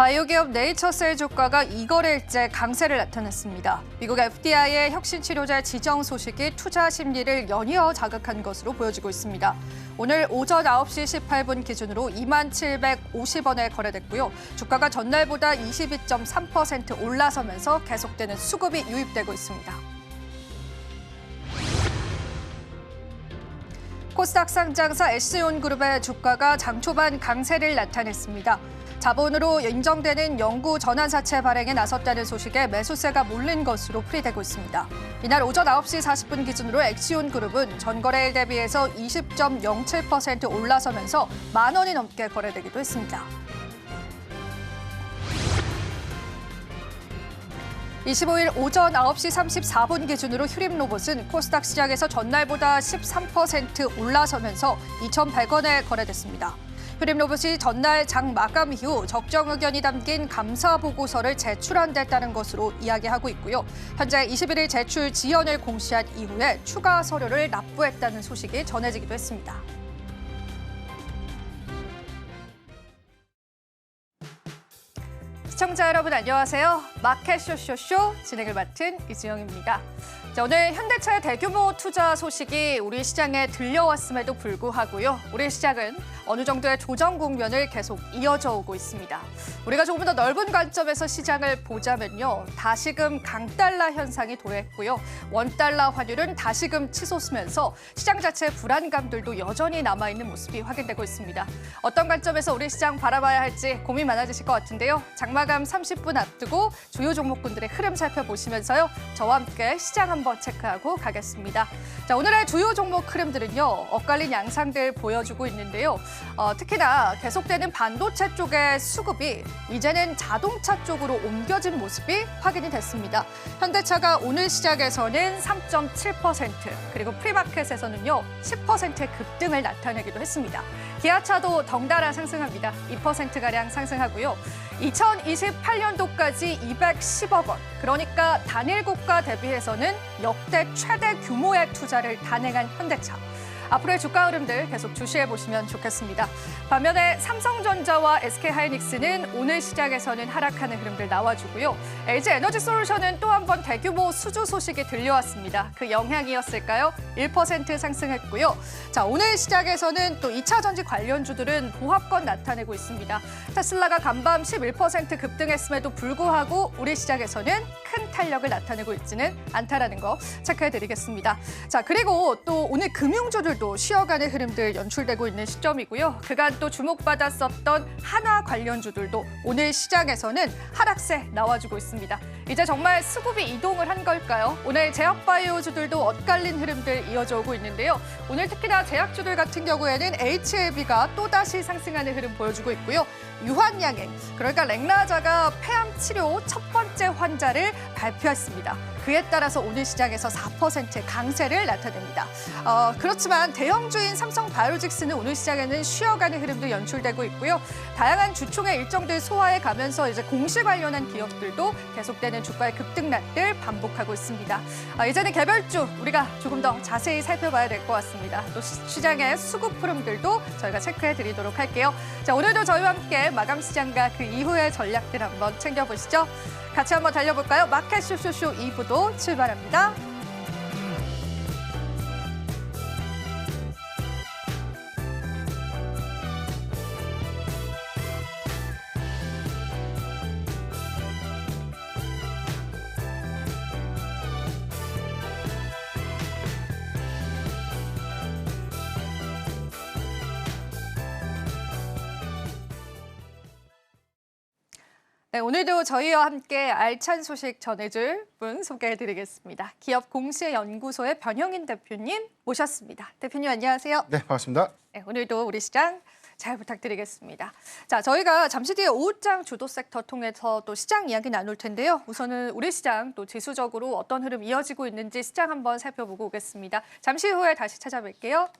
바이오 기업 네이처셀 주가가 2거래일째 강세를 나타냈습니다. 미국 FDA의 혁신치료제 지정 소식이 투자 심리를 연이어 자극한 것으로 보여지고 있습니다. 오늘 오전 9시 18분 기준으로 2750원에 거래됐고요. 주가가 전날보다 22.3% 올라서면서 계속되는 수급이 유입되고 있습니다. 코스닥 상장사 SC온그룹의 주가가 장 초반 강세를 나타냈습니다. 자본으로 인정되는 연구 전환사채 발행에 나섰다는 소식에 매수세가 몰린 것으로 풀이되고 있습니다. 이날 오전 9시 40분 기준으로 엑시온그룹은 전거래일 대비해서 20.07% 올라서면서 10,000원이 넘게 거래되기도 했습니다. 25일 오전 9시 34분 기준으로 휴림로봇은 코스닥 시장에서 전날보다 13% 올라서면서 2,100원에 거래됐습니다. 휴림로봇이 전날 장 마감 이후 적정 의견이 담긴 감사 보고서를 제출한 데 따른 것으로 이야기하고 있고요. 현재 21일 제출 지연을 공시한 이후에 추가 서류를 납부했다는 소식이 전해지기도 했습니다. 시청자 여러분 안녕하세요. 마켓 쇼쇼쇼 진행을 맡은 이수영입니다. 오늘 현대차의 대규모 투자 소식이 우리 시장에 들려왔음에도 불구하고요. 우리 시장은 어느 정도의 조정 국면을 계속 이어져 오고 있습니다. 우리가 조금 더 넓은 관점에서 시장을 보자면요. 다시금 강달러 현상이 도래했고요. 원달러 환율은 다시금 치솟으면서 시장 자체의 불안감들도 여전히 남아있는 모습이 확인되고 있습니다. 어떤 관점에서 우리 시장 바라봐야 할지 고민 많아지실 것 같은데요. 장마감 30분 앞두고 주요 종목군들의 흐름 살펴보시면서요. 저와 함께 시장 한번 체크하고 가겠습니다. 자, 오늘의 주요 종목 흐름들은요. 엇갈린 양상들 보여주고 있는데요. 특히나 계속되는 반도체 쪽의 수급이 이제는 자동차 쪽으로 옮겨진 모습이 확인이 됐습니다. 현대차가 오늘 시작에서는 3.7%, 그리고 프리마켓에서는요 10%의 급등을 나타내기도 했습니다. 기아차도 덩달아 상승합니다. 2%가량 상승하고요. 2028년도까지 210억 원, 그러니까 단일 고가 대비해서는 역대 최대 규모의 투자를 단행한 현대차. 앞으로의 주가 흐름들 계속 주시해보시면 좋겠습니다. 반면에 삼성전자와 SK하이닉스는 오늘 시장에서는 하락하는 흐름들 나와주고요. LG에너지솔루션은 또 한 번 대규모 수주 소식이 들려왔습니다. 그 영향이었을까요? 1% 상승했고요. 자, 오늘 시장에서는 또 2차 전지 관련주들은 보합권 나타내고 있습니다. 테슬라가 간밤 11% 급등했음에도 불구하고 우리 시장에서는 큰 탄력을 나타내고 있지는 않다라는 거 체크해드리겠습니다. 자, 그리고 또 오늘 금융주들도 쉬어가는 흐름들 연출되고 있는 시점이고요. 그간 또 주목받았었던 한화 관련주들도 오늘 시장에서는 하락세 나와주고 있습니다. 이제 정말 수급이 이동을 한 걸까요? 오늘 제약바이오주들도 엇갈린 흐름들 이어져 오고 있는데요. 오늘 특히나 제약주들 같은 경우에는 HLB가 또다시 상승하는 흐름 보여주고 있고요. 유한양행, 그러니까 렉나자가 폐암 치료 첫 번째 환자를 발표했습니다. 그에 따라서 오늘 시장에서 4%의 강세를 나타냅니다. 그렇지만 대형주인 삼성바이오로직스는 오늘 시장에는 쉬어가는 흐름도 연출되고 있고요. 다양한 주총의 일정들 소화해 가면서 이제 공시 관련한 기업들도 계속되는 주가의 급등락들 반복하고 있습니다. 이제는 개별주 우리가 조금 더 자세히 살펴봐야 될 것 같습니다. 또 시장의 수급 흐름들도 저희가 체크해 드리도록 할게요. 자, 오늘도 저희와 함께 마감 시장과 그 이후의 전략들 한번 챙겨보시죠. 같이 한번 달려볼까요? 마켓 쇼쇼쇼 2부도 출발합니다. 네, 오늘도 저희와 함께 알찬 소식 전해줄 분 소개해드리겠습니다. 기업 공시연구소의 변형인 대표님 모셨습니다. 대표님 안녕하세요. 네, 반갑습니다. 네, 오늘도 우리 시장 잘 부탁드리겠습니다. 자, 저희가 잠시 뒤에 오후장 주도 섹터 통해서 또 시장 이야기 나눌 텐데요. 우선은 우리 시장 또 지수적으로 어떤 흐름 이어지고 있는지 시장 한번 살펴보고 오겠습니다. 잠시 후에 다시 찾아뵐게요.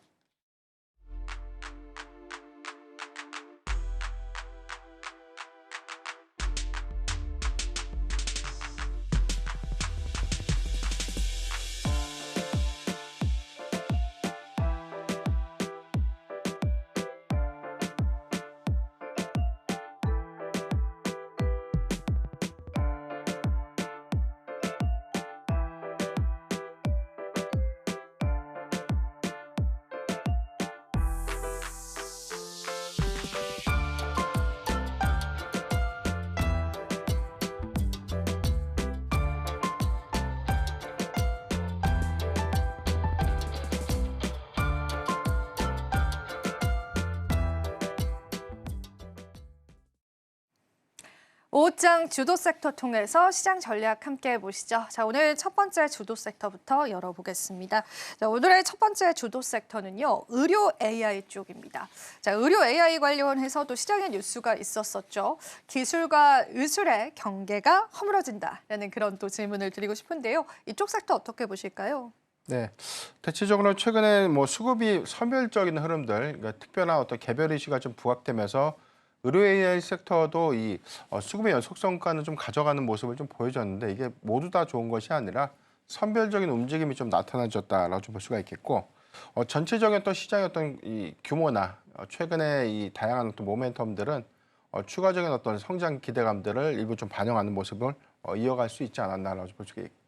오후장 주도 섹터 통해서 시장 전략 함께 해보시죠. 자, 오늘 첫 번째 주도 섹터부터 열어보겠습니다. 자, 오늘의 첫 번째 주도 섹터는요, 의료 AI 쪽입니다. 자, 의료 AI 관련해서도 시장에 뉴스가 있었었죠. 기술과 의술의 경계가 허물어진다라는 그런 또 질문을 드리고 싶은데요. 이쪽 섹터 어떻게 보실까요? 네, 대체적으로 최근에 뭐 수급이 선별적인 흐름들, 그러니까 특별한 어떤 개별 이슈가 좀 부각되면서 의료 AI 섹터도 이 수급의 연속성과는 좀 가져가는 모습을 좀 보여줬는데 이게 모두 다 좋은 것이 아니라 선별적인 움직임이 좀 나타나졌다라고 좀 볼 수가 있겠고 전체적인 어떤 시장의 어떤 이 규모나 최근에 이 다양한 어떤 모멘텀들은 추가적인 어떤 성장 기대감들을 일부 좀 반영하는 모습을 이어갈 수 있지 않았나라고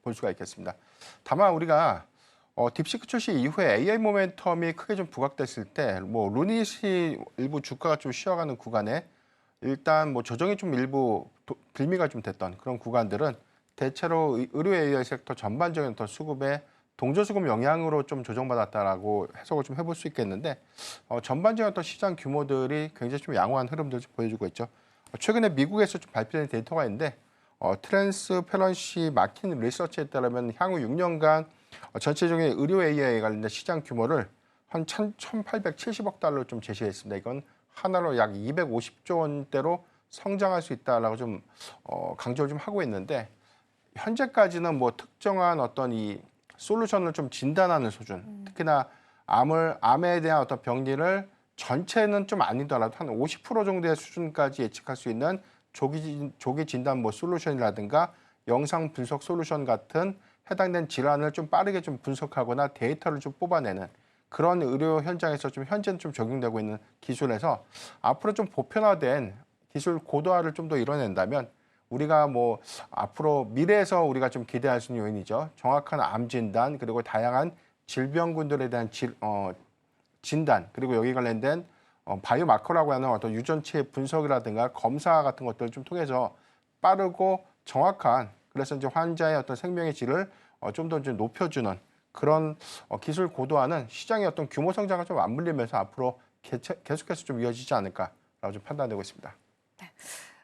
볼 수가 있겠습니다. 다만 우리가 딥시크 출시 이후에 AI 모멘텀이 크게 좀 부각됐을 때, 뭐 루닛이 일부 주가가 좀 쉬어가는 구간에 일단 뭐 조정이 좀 일부 빌미가 좀 됐던 그런 구간들은 대체로 의료 AI 섹터 전반적인 어떤 수급에 동조 수급 영향으로 좀 조정받았다라고 해석을 좀 해볼 수 있겠는데 전반적인 어떤 시장 규모들이 굉장히 좀 양호한 흐름들을 좀 보여주고 있죠. 최근에 미국에서 좀 발표된 데이터가 있는데 트랜스페런시 마켓 리서치에 따르면 향후 6년간 전체적인 의료 AI 관련된 시장 규모를 한 1,870억 달러로 좀 제시했습니다. 이건 하나로 약 250조 원대로 성장할 수 있다라고 좀 강조를 좀 하고 있는데 현재까지는 뭐 특정한 어떤 이 솔루션을 좀 진단하는 수준, 특히나 암에 대한 어떤 병리를 전체는 좀 아니더라도 한 50% 정도의 수준까지 예측할 수 있는 조기 진단 뭐 솔루션이라든가 영상 분석 솔루션 같은 해당된 질환을 좀 빠르게 좀 분석하거나 데이터를 좀 뽑아내는 그런 의료 현장에서 좀 현재는 좀 적용되고 있는 기술에서 앞으로 좀 보편화된 기술 고도화를 좀 더 이뤄낸다면 우리가 뭐 앞으로 미래에서 우리가 좀 기대할 수 있는 요인이죠. 정확한 암 진단 그리고 다양한 질병군들에 대한 진단 그리고 여기 관련된 바이오마커라고 하는 어떤 유전체 분석이라든가 검사 같은 것들을 좀 통해서 빠르고 정확한 그래서 이제 환자의 어떤 생명의 질을 좀 더 높여주는 그런 기술 고도화는 시장의 어떤 규모 성장을 좀 맞물리면서 앞으로 계속해서 좀 이어지지 않을까라고 좀 판단되고 있습니다. 네.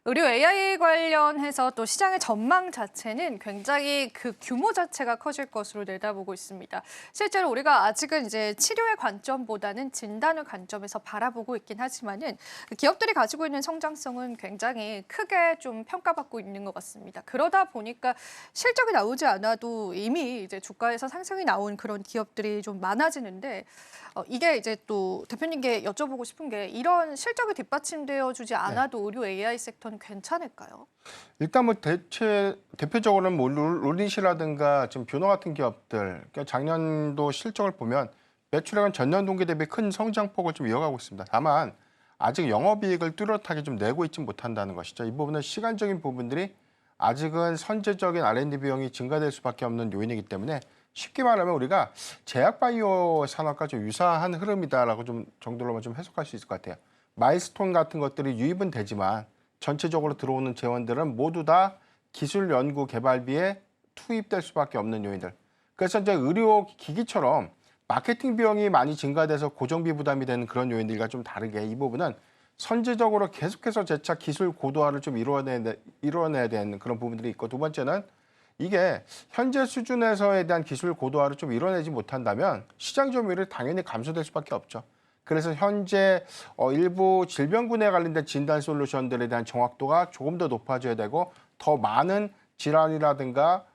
의료 AI 관련해서 또 시장의 전망 자체는 굉장히 그 규모 자체가 커질 것으로 내다보고 있습니다. 실제로 우리가 아직은 이제 치료의 관점보다는 진단의 관점에서 바라보고 있긴 하지만은 기업들이 가지고 있는 성장성은 굉장히 크게 좀 평가받고 있는 것 같습니다. 그러다 보니까 실적이 나오지 않아도 이미 이제 주가에서 상승이 나온 그런 기업들이 좀 많아지는데 이게 이제 또 대표님께 여쭤보고 싶은 게 이런 실적이 뒷받침되어 주지 않아도 의료 AI 섹터는 괜찮을까요? 일단 뭐 대표적으로는 뭐 롤닛이라든가 지금 뷰노 같은 기업들 그러니까 작년도 실적을 보면 매출액은 전년 동기 대비 큰 성장폭을 좀 이어가고 있습니다. 다만 아직 영업이익을 뚜렷하게 좀 내고 있지 못한다는 것이죠. 이 부분은 시간적인 부분들이 아직은 선제적인 R&D 비용이 증가될 수밖에 없는 요인이기 때문에 쉽게 말하면 우리가 제약바이오 산업과 좀 유사한 흐름이다라고 좀 정도로만 좀 해석할 수 있을 것 같아요. 마일스톤 같은 것들이 유입은 되지만 전체적으로 들어오는 재원들은 모두 다 기술 연구 개발비에 투입될 수밖에 없는 요인들. 그래서 이제 의료 기기처럼 마케팅 비용이 많이 증가돼서 고정비 부담이 되는 그런 요인들과 좀 다르게 이 부분은 선제적으로 계속해서 재차 기술 고도화를 좀 이루어내야 되는 그런 부분들이 있고 두 번째는 이게 현재 수준에서에 대한 기술 고도화를 좀 이뤄내지 못한다면 시장 점유율이 당연히 감소될 수밖에 없죠. 그래서 현재 일부 질병군에 관련된 진단 솔루션들에 대한 정확도가 조금 더 높아져야 되고 더 많은 질환이라든가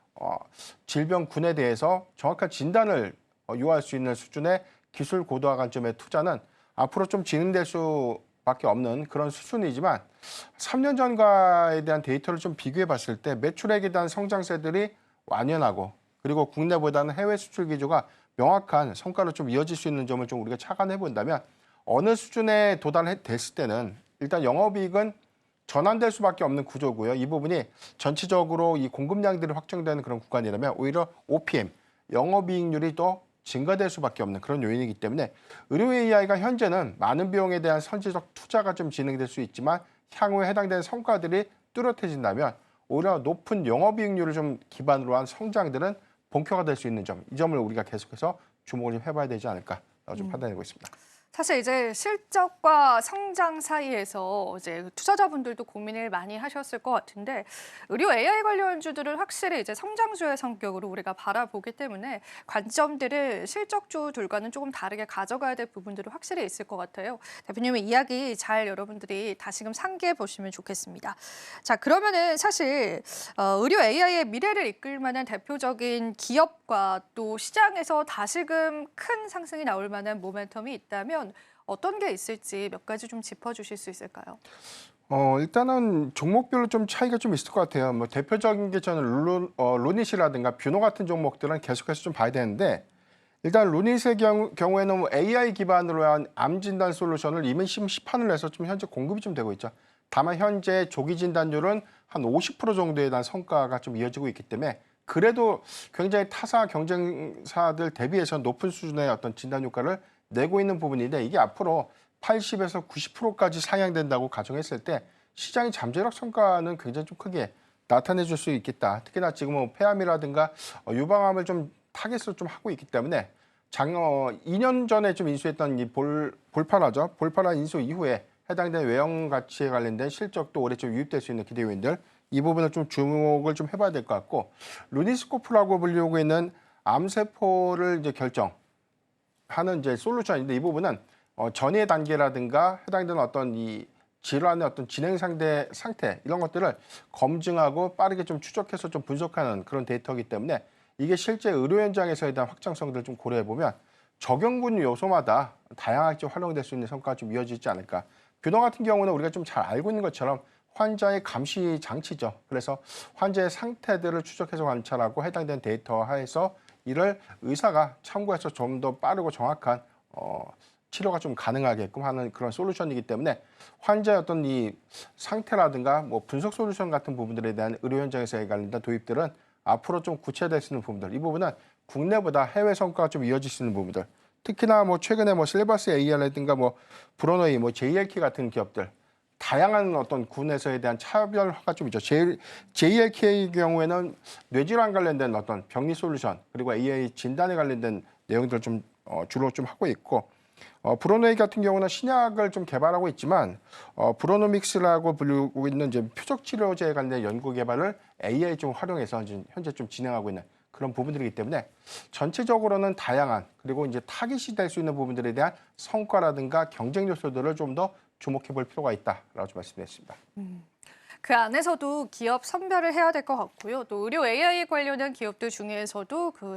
질병군에 대해서 정확한 진단을 요할 수 있는 수준의 기술 고도화 관점의 투자는 앞으로 좀 진행될 수밖에 없는 그런 수준이지만 3년 전과에 대한 데이터를 좀 비교해 봤을 때 매출액에 대한 성장세들이 완연하고 그리고 국내보다는 해외 수출 기조가 명확한 성과로 좀 이어질 수 있는 점을 좀 우리가 착안해 본다면 어느 수준에 도달됐을 때는 일단 영업이익은 전환될 수밖에 없는 구조고요. 이 부분이 전체적으로 이 공급량들이 확정되는 그런 구간이라면 오히려 OPM, 영업이익률이 더 증가될 수밖에 없는 그런 요인이기 때문에 의료 AI가 현재는 많은 비용에 대한 선제적 투자가 좀 진행될 수 있지만 향후에 해당되는 성과들이 뚜렷해진다면 오히려 높은 영업이익률을 좀 기반으로 한 성장들은 본격화될 수 있는 점, 이 점을 우리가 계속해서 주목을 좀 해봐야 되지 않을까라고 좀 판단하고 있습니다. 사실 이제 실적과 성장 사이에서 이제 투자자분들도 고민을 많이 하셨을 것 같은데 의료 AI 관련주들을 확실히 이제 성장주의 성격으로 우리가 바라보기 때문에 관점들을 실적주들과는 조금 다르게 가져가야 될 부분들이 확실히 있을 것 같아요. 대표님의 이야기 잘 여러분들이 다시금 상기해 보시면 좋겠습니다. 자, 그러면은 사실 의료 AI의 미래를 이끌 만한 대표적인 기업과 또 시장에서 다시금 큰 상승이 나올 만한 모멘텀이 있다면 어떤 게 있을지 몇 가지 좀 짚어주실 수 있을까요? 일단은 종목별로 좀 차이가 좀 있을 것 같아요. 뭐 대표적인 게 저는 루닛이라든가 뷰노 같은 종목들은 계속해서 좀 봐야 되는데 일단 루닛의 경우에는 뭐 AI 기반으로 한 암 진단 솔루션을 이미 시판을 해서 좀 현재 공급이 좀 되고 있죠. 다만 현재 조기 진단율은 한 50% 정도에 대한 성과가 좀 이어지고 있기 때문에 그래도 굉장히 타사 경쟁사들 대비해서 높은 수준의 어떤 진단 효과를 내고 있는 부분인데 이게 앞으로 80에서 90%까지 상향된다고 가정했을 때 시장의 잠재력 성과는 굉장히 좀 크게 나타내 줄 수 있겠다. 특히나 지금은 폐암이라든가 유방암을 좀 타겟으로 좀 하고 있기 때문에 2년 전에 좀 인수했던 이 볼파라죠. 볼파라 인수 이후에 해당된 외형 가치에 관련된 실적도 올해 좀 유입될 수 있는 기대 요인들 이 부분을 좀 주목을 좀 해봐야 될 것 같고 루니스코프라고 불리고 있는 암세포를 이제 결정하는 이제 솔루션인데 이 부분은 전이의 단계라든가 해당되는 어떤 이 질환의 어떤 진행 상태 이런 것들을 검증하고 빠르게 좀 추적해서 좀 분석하는 그런 데이터이기 때문에 이게 실제 의료 현장에서에 대한 확장성들을 좀 고려해 보면 적용군 요소마다 다양하게 좀 활용될 수 있는 성과가 좀 이어지지 않을까. 뷰노 같은 경우는 우리가 좀 잘 알고 있는 것처럼 환자의 감시 장치죠. 그래서 환자의 상태들을 추적해서 관찰하고 해당된 데이터 하에서 이를 의사가 참고해서 좀 더 빠르고 정확한 치료가 좀 가능하게끔 하는 그런 솔루션이기 때문에 환자의 어떤 이 상태라든가 뭐 분석 솔루션 같은 부분들에 대한 의료 현장에서의 관련된 도입들은 앞으로 좀 구체화될 수 있는 부분들, 이 부분은 국내보다 해외 성과가 좀 이어질 수 있는 부분들, 특히나 뭐 최근에 뭐 실버스 AR라든가 뭐 브로노이, 뭐 JLK 같은 기업들 다양한 어떤 군에서에 대한 차별화가 좀 있죠. JLK의 경우에는 뇌질환 관련된 어떤 병리 솔루션 그리고 AI 진단에 관련된 내용들을 좀 주로 좀 하고 있고 브로노이 같은 경우는 신약을 좀 개발하고 있지만 브로노믹스라고 불리고 있는 이제 표적 치료제에 관련 연구 개발을 AI 좀 활용해서 이제 현재 좀 진행하고 있는 그런 부분들이기 때문에 전체적으로는 다양한 그리고 이제 타깃이 될 수 있는 부분들에 대한 성과라든가 경쟁 요소들을 좀 더 주목해 볼 필요가 있다라고 좀 말씀드렸습니다. 그 안에서도 기업 선별을 해야 될 것 같고요. 또 의료 AI 관련한 기업들 중에서도 그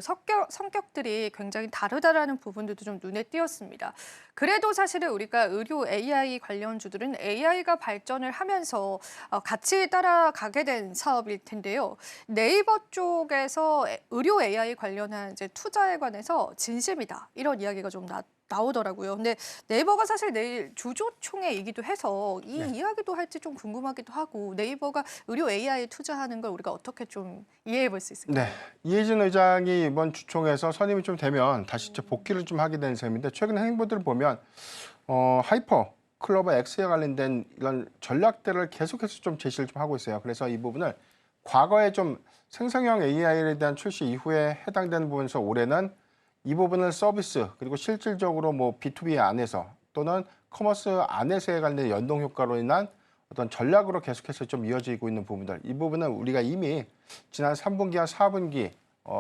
성격들이 굉장히 다르다라는 부분들도 좀 눈에 띄었습니다. 그래도 사실은 우리가 의료 AI 관련주들은 AI가 발전을 하면서 같이 따라가게 된 사업일 텐데요. 네이버 쪽에서 의료 AI 관련한 이제 투자에 관해서 진심이다 이런 이야기가 좀 나오더라고요. 근데 네이버가 사실 내일 주주총회이기도 해서 이 이야기도 할지 좀 궁금하기도 하고 네이버가 의료 AI 투자하는 걸 우리가 어떻게 좀 이해해 볼 수 있을까요? 네, 이해진 의장이 이번 주총에서 선임이 좀 되면 다시 이제 복귀를 좀 하게 된 셈인데 최근 행보들을 보면 하이퍼 클로버 X에 관련된 이런 전략들을 계속해서 좀 제시를 좀 하고 있어요. 그래서 이 부분을 과거에 좀 생성형 AI에 대한 출시 이후에 해당되는 부분에서 올해는 이 부분을 서비스 그리고 실질적으로 뭐 B2B 안에서 또는 커머스 안에서에 관련된 연동 효과로 인한 어떤 전략으로 계속해서 좀 이어지고 있는 부분들 이 부분은 우리가 이미 지난 3분기와 4분기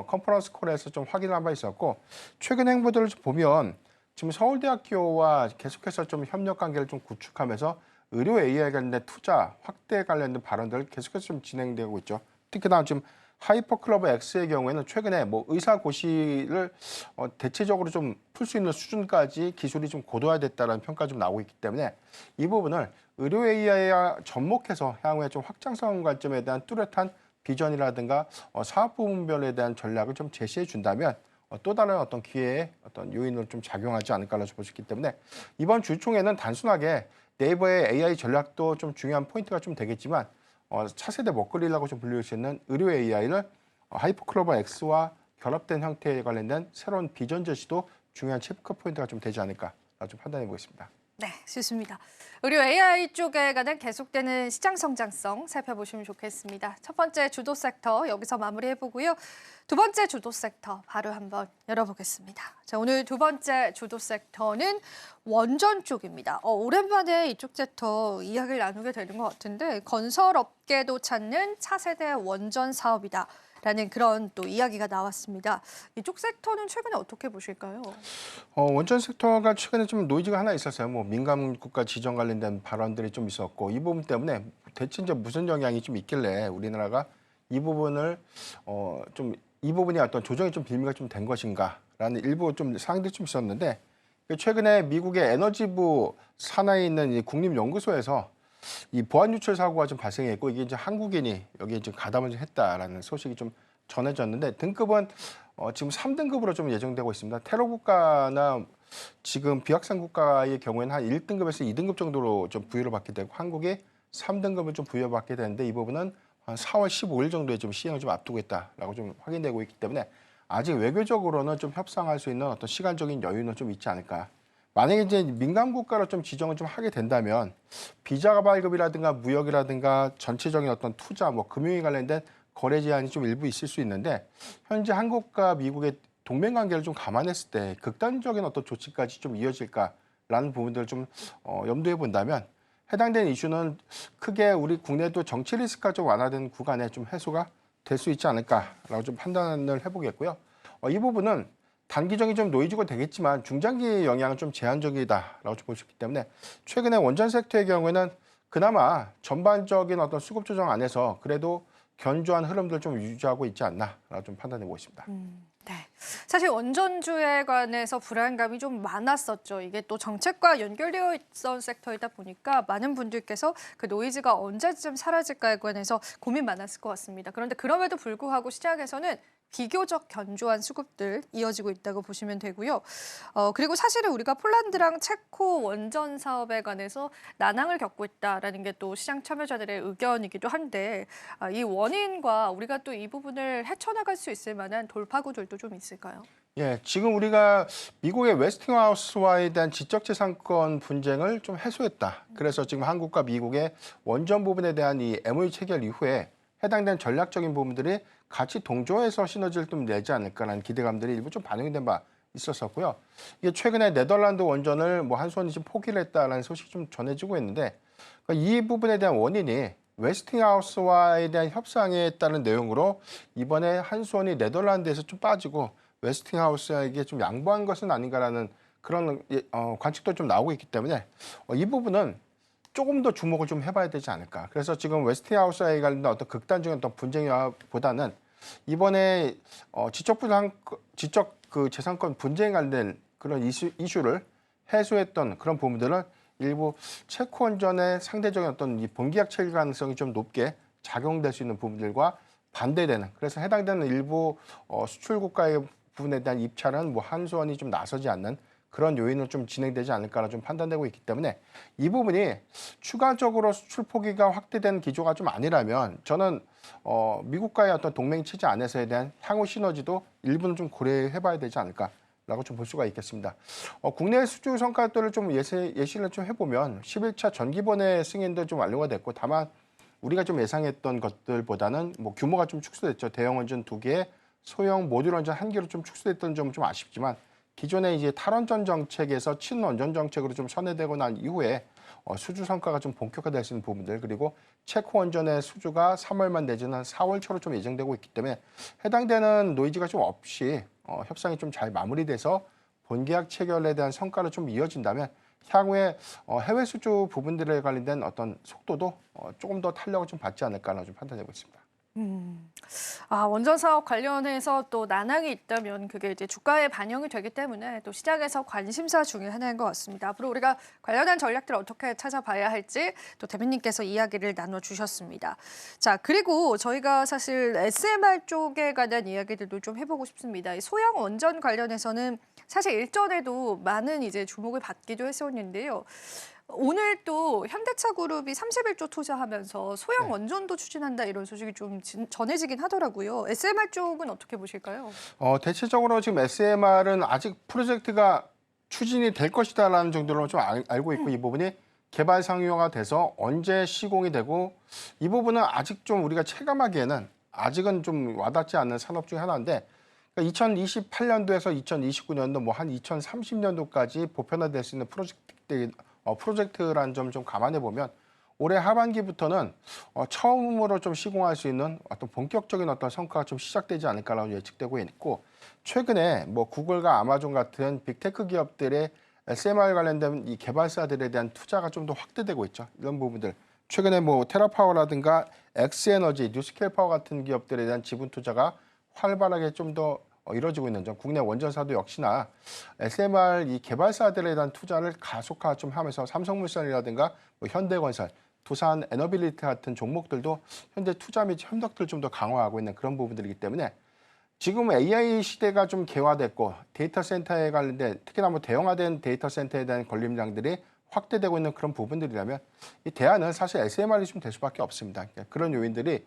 컨퍼런스 콜에서 좀 확인한 바 있었고 최근 행보들을 좀 보면 지금 서울대학교와 계속해서 좀 협력 관계를 좀 구축하면서 의료 AI 관련된 투자 확대 관련된 발언들 계속해서 좀 진행되고 있죠. 특히나 지금 하이퍼클러버 X의 경우에는 최근에 뭐 의사 고시를 대체적으로 좀 풀 수 있는 수준까지 기술이 좀 고도화됐다는 평가 좀 나오고 있기 때문에 이 부분을 의료 AI와 접목해서 향후에 좀 확장성 관점에 대한 뚜렷한 비전이라든가 사업 부문별에 대한 전략을 좀 제시해 준다면 또 다른 어떤 기회의 어떤 요인으로 좀 작용하지 않을까라고 볼 수 있기 때문에 이번 주총에는 단순하게 네이버의 AI 전략도 좀 중요한 포인트가 좀 되겠지만 차세대 먹거리라고 좀 불릴 수 있는 의료 AI를 하이퍼클로버 X와 결합된 형태에 관련된 새로운 비전 제시도 중요한 체크 포인트가 좀 되지 않을까 좀 판단해 보겠습니다. 네, 좋습니다. 의료 AI 쪽에 관한 계속되는 시장 성장성 살펴보시면 좋겠습니다. 첫 번째 주도 섹터 여기서 마무리해보고요. 두 번째 주도 섹터 바로 한번 열어보겠습니다. 자, 오늘 두 번째 주도 섹터는 원전 쪽입니다. 오랜만에 이쪽 섹터 이야기를 나누게 되는 것 같은데 건설업계도 찾는 차세대 원전 사업이다. 라는 그런 또 이야기가 나왔습니다. 이쪽 섹터는 최근에 어떻게 보실까요? 원전 섹터가 최근에 좀 노이즈가 하나 있었어요. 뭐 민간 국가 지정 관련된 발언들이 좀 있었고 이 부분 때문에 대체 이제 무슨 영향이 좀 있길래 우리나라가 이 부분을 좀 이 부분이 어떤 조정이 좀 빌미가 좀 된 것인가라는 일부 좀 사항들이 좀 있었는데 최근에 미국의 에너지부 산하에 있는 이 국립연구소에서 이 보안 유출 사고가 좀 발생했고 이게 이제 한국인이 여기에 지금 가담을 좀 했다라는 소식이 좀 전해졌는데 등급은 지금 3등급으로 좀 예정되고 있습니다. 테러 국가나 지금 비확산 국가의 경우에는 한 1등급에서 2등급 정도로 좀 부여를 받게 되고 한국이 3등급을 좀 부여받게 되는데 이 부분은 한 4월 15일 정도에 좀 시행을 좀 앞두고 있다라고 좀 확인되고 있기 때문에 아직 외교적으로는 좀 협상할 수 있는 어떤 시간적인 여유는 좀 있지 않을까. 만약에 이제 민간 국가로 좀 지정을 좀 하게 된다면 비자 발급이라든가 무역이라든가 전체적인 어떤 투자, 뭐 금융에 관련된 거래 제한이 좀 일부 있을 수 있는데 현재 한국과 미국의 동맹 관계를 좀 감안했을 때 극단적인 어떤 조치까지 좀 이어질까라는 부분들을 좀 염두에 본다면 해당되는 이슈는 크게 우리 국내도 정치 리스크가 좀 완화된 구간에 좀 해소가 될 수 있지 않을까라고 좀 판단을 해보겠고요. 이 부분은 단기적인 좀 노이즈가 되겠지만 중장기 영향은 좀 제한적이다라고 볼 수 있기 때문에 최근에 원전 섹터의 경우에는 그나마 전반적인 어떤 수급 조정 안에서 그래도 견조한 흐름들 좀 유지하고 있지 않나라고 좀 판단해 보고 있습니다. 네. 사실 원전주에 관해서 불안감이 좀 많았었죠. 이게 또 정책과 연결되어 있던 섹터이다 보니까 많은 분들께서 그 노이즈가 언제쯤 사라질까에 관해서 고민 많았을 것 같습니다. 그런데 그럼에도 불구하고 시장에서는 비교적 견조한 수급들 이어지고 있다고 보시면 되고요. 그리고 사실은 우리가 폴란드랑 체코 원전 사업에 관해서 난항을 겪고 있다라는 게 또 시장 참여자들의 의견이기도 한데 이 원인과 우리가 또 이 부분을 헤쳐나갈 수 있을 만한 돌파구들도 좀 있을까요? 예, 지금 우리가 미국의 웨스팅하우스와에 대한 지적재산권 분쟁을 좀 해소했다. 그래서 지금 한국과 미국의 원전 부분에 대한 이 MOU 체결 이후에 해당된 전략적인 부분들이 같이 동조해서 시너지를 좀 내지 않을까라는 기대감들이 일부 좀 반영이 된 바 있었었고요. 이게 최근에 네덜란드 원전을 뭐 한수원이 지금 포기를 했다라는 소식이 좀 전해지고 있는데 그러니까 이 부분에 대한 원인이 웨스팅하우스와에 대한 협상에 따른 내용으로 이번에 한수원이 네덜란드에서 좀 빠지고 웨스팅하우스에게 좀 양보한 것은 아닌가라는 그런 관측도 좀 나오고 있기 때문에 이 부분은 조금 더 주목을 좀 해봐야 되지 않을까. 그래서 지금 웨스팅하우스에 관련된 어떤 극단적인 어떤 분쟁보다는 이번에 지적 그 재산권 분쟁에 관련된 그런 이슈를 해소했던 그런 부분들은 일부 체코 원전의 상대적인 어떤 이 본계약 체결 가능성이 좀 높게 작용될 수 있는 부분들과 반대되는 그래서 해당되는 일부 수출 국가의 부분에 대한 입찰은 뭐 한수원이 좀 나서지 않는 그런 요인으로 좀 진행되지 않을까라 좀 판단되고 있기 때문에 이 부분이 추가적으로 수출 포기가 확대된 기조가 좀 아니라면 저는 미국과의 어떤 동맹 체제 안에서에 대한 향후 시너지도 일부는 좀 고려해봐야 되지 않을까라고 좀 볼 수가 있겠습니다. 국내 수주 성과들을 좀 예시를 좀 해보면 11차 전기번외 승인도 좀 완료가 됐고 다만 우리가 좀 예상했던 것들보다는 뭐 규모가 좀 축소됐죠. 대형 원전 2개, 소형 모듈 원전 1개로 좀 축소됐던 점은 좀 아쉽지만 기존의 이제 탈원전 정책에서 친원전 정책으로 좀 선회되고 난 이후에 수주 성과가 좀 본격화될 수 있는 부분들 그리고 체코 원전의 수주가 3월만 내지는 4월 초로 좀 예정되고 있기 때문에 해당되는 노이즈가 좀 없이 협상이 좀 잘 마무리돼서 본계약 체결에 대한 성과로 좀 이어진다면 향후에 해외 수주 부분들에 관련된 어떤 속도도 조금 더 탄력을 좀 받지 않을까라고 좀 판단하고 있습니다. 원전 사업 관련해서 또 난항이 있다면 그게 이제 주가에 반영이 되기 때문에 또 시장에서 관심사 중에 하나인 것 같습니다. 앞으로 우리가 관련한 전략들을 어떻게 찾아봐야 할지 또 대표님께서 이야기를 나눠주셨습니다. 자, 그리고 저희가 사실 SMR 쪽에 관한 이야기들도 좀 해보고 싶습니다. 이 소형 원전 관련해서는 사실 일전에도 많은 이제 주목을 받기도 했었는데요. 오늘 또 현대차 그룹이 31조 투자하면서 소형 원전도 추진한다 이런 소식이 좀 전해지긴 하더라고요. SMR 쪽은 어떻게 보실까요? 대체적으로 지금 SMR은 아직 프로젝트가 추진이 될 것이다라는 정도로 좀 알고 있고 이 부분이 개발 상용화가 돼서 언제 시공이 되고 이 부분은 아직 좀 우리가 체감하기에는 아직은 좀 와닿지 않는 산업 중에 하나인데 2028년도에서 2029년도 뭐 한 2030년도까지 보편화될 수 있는 프로젝트라는 점 좀 감안해 보면 올해 하반기부터는 처음으로 좀 시공할 수 있는 어떤 본격적인 어떤 성과가 좀 시작되지 않을까라고 예측되고 있고 최근에 뭐 구글과 아마존 같은 빅테크 기업들의 SMR 관련된 이 개발사들에 대한 투자가 좀 더 확대되고 있죠. 이런 부분들. 최근에 뭐 테라파워라든가 엑스에너지, 뉴스케일파워 같은 기업들에 대한 지분 투자가 활발하게 좀 더 이루어지고 있는 점. 국내 원전사도 역시나 SMR 이 개발사들에 대한 투자를 가속화 좀 하면서 삼성물산이라든가 뭐 현대건설, 두산 에너빌리티 같은 종목들도 현재 투자 및 협력들을 좀 더 강화하고 있는 그런 부분들이기 때문에 지금 AI 시대가 좀 개화됐고 데이터 센터에 관련된 특히나 뭐 대형화된 데이터 센터에 대한 걸림장들이 확대되고 있는 그런 부분들이라면 이 대안은 사실 SMR이 좀 될 수밖에 없습니다. 그런 요인들이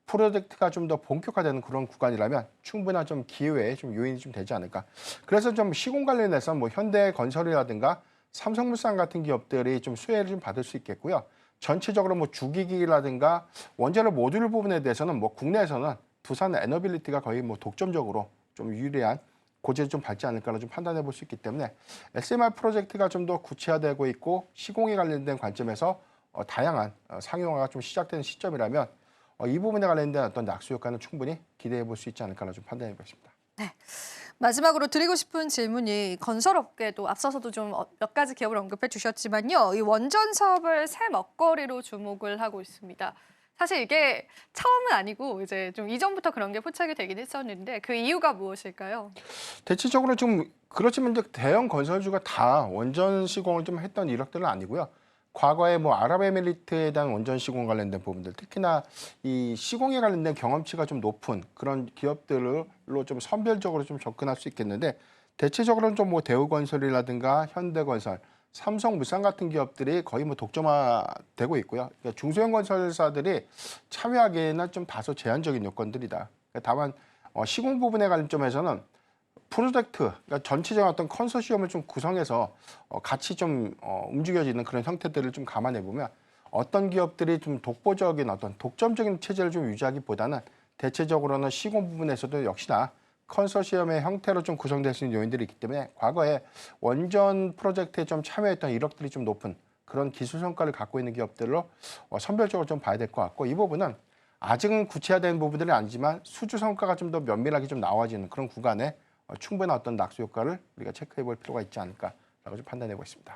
프로젝트가 좀 더 본격화되는 그런 구간이라면 충분한 좀 기회에 좀 요인이 좀 되지 않을까. 그래서 좀 시공 관련해서 뭐 현대건설이라든가 삼성물산 같은 기업들이 좀 수혜를 좀 받을 수 있겠고요. 전체적으로 뭐 주기기라든가 원자력 모듈 부분에 대해서는 뭐 국내에서는 두산 에너빌리티가 거의 뭐 독점적으로 좀 유리한 고지를 좀 밟지 않을까를 좀 판단해 볼 수 있기 때문에 SMR 프로젝트가 좀 더 구체화되고 있고 시공에 관련된 관점에서 다양한 상용화가 좀 시작되는 시점이라면 이 부분에 관련된 어떤 낙수 효과는 충분히 기대해 볼 수 있지 않을까를 좀 판단해 보겠습니다. 네. 마지막으로 드리고 싶은 질문이 건설업계도 앞서서도 좀 몇 가지 기업을 언급해 주셨지만요. 이 원전 사업을 새 먹거리로 주목을 하고 있습니다. 사실 이게 처음은 아니고 이제 좀 이전부터 그런 게 포착이 되긴 했었는데 그 이유가 무엇일까요? 대체적으로 좀 그렇지만 이제 대형 건설주가 다 원전 시공을 좀 했던 이력들은 아니고요. 과거에 뭐 아랍에미리트에 대한 원전 시공 관련된 부분들, 특히나 이 시공에 관련된 경험치가 좀 높은 그런 기업들로 좀 선별적으로 좀 접근할 수 있겠는데 대체적으로는 좀 뭐 대우건설이라든가 현대건설, 삼성물산 같은 기업들이 거의 뭐 독점화되고 있고요. 그러니까 중소형 건설사들이 참여하기에는 좀 다소 제한적인 요건들이다. 그러니까 다만 시공 부분에 관련 점에서는 프로젝트, 그러니까 전체적인 어떤 컨소시엄을 좀 구성해서 같이 좀 움직여지는 그런 형태들을 좀 감안해 보면 어떤 기업들이 좀 독보적인 어떤 독점적인 체제를 좀 유지하기보다는 대체적으로는 시공 부분에서도 역시나 컨소시엄의 형태로 좀 구성될 수 있는 요인들이 있기 때문에 과거에 원전 프로젝트에 좀 참여했던 이력들이 좀 높은 그런 기술 성과를 갖고 있는 기업들로 선별적으로 좀 봐야 될 것 같고 이 부분은 아직은 구체화된 부분들은 아니지만 수주 성과가 좀 더 면밀하게 좀 나와지는 그런 구간에 충분한 어떤 낙수 효과를 우리가 체크해 볼 필요가 있지 않을까라고 좀 판단하고 있습니다.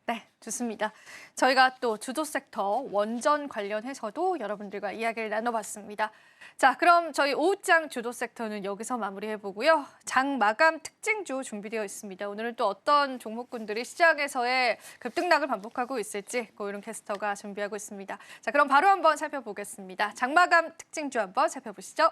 네, 좋습니다. 저희가 또 주도 섹터 원전 관련해서도 여러분들과 이야기를 나눠봤습니다. 자, 그럼 저희 오후장 주도 섹터는 여기서 마무리해보고요. 장 마감 특징주 준비되어 있습니다. 오늘은 또 어떤 종목군들이 시장에서의 급등락을 반복하고 있을지 고유름 캐스터가 준비하고 있습니다. 자, 그럼 바로 한번 살펴보겠습니다. 장 마감 특징주 한번 살펴보시죠.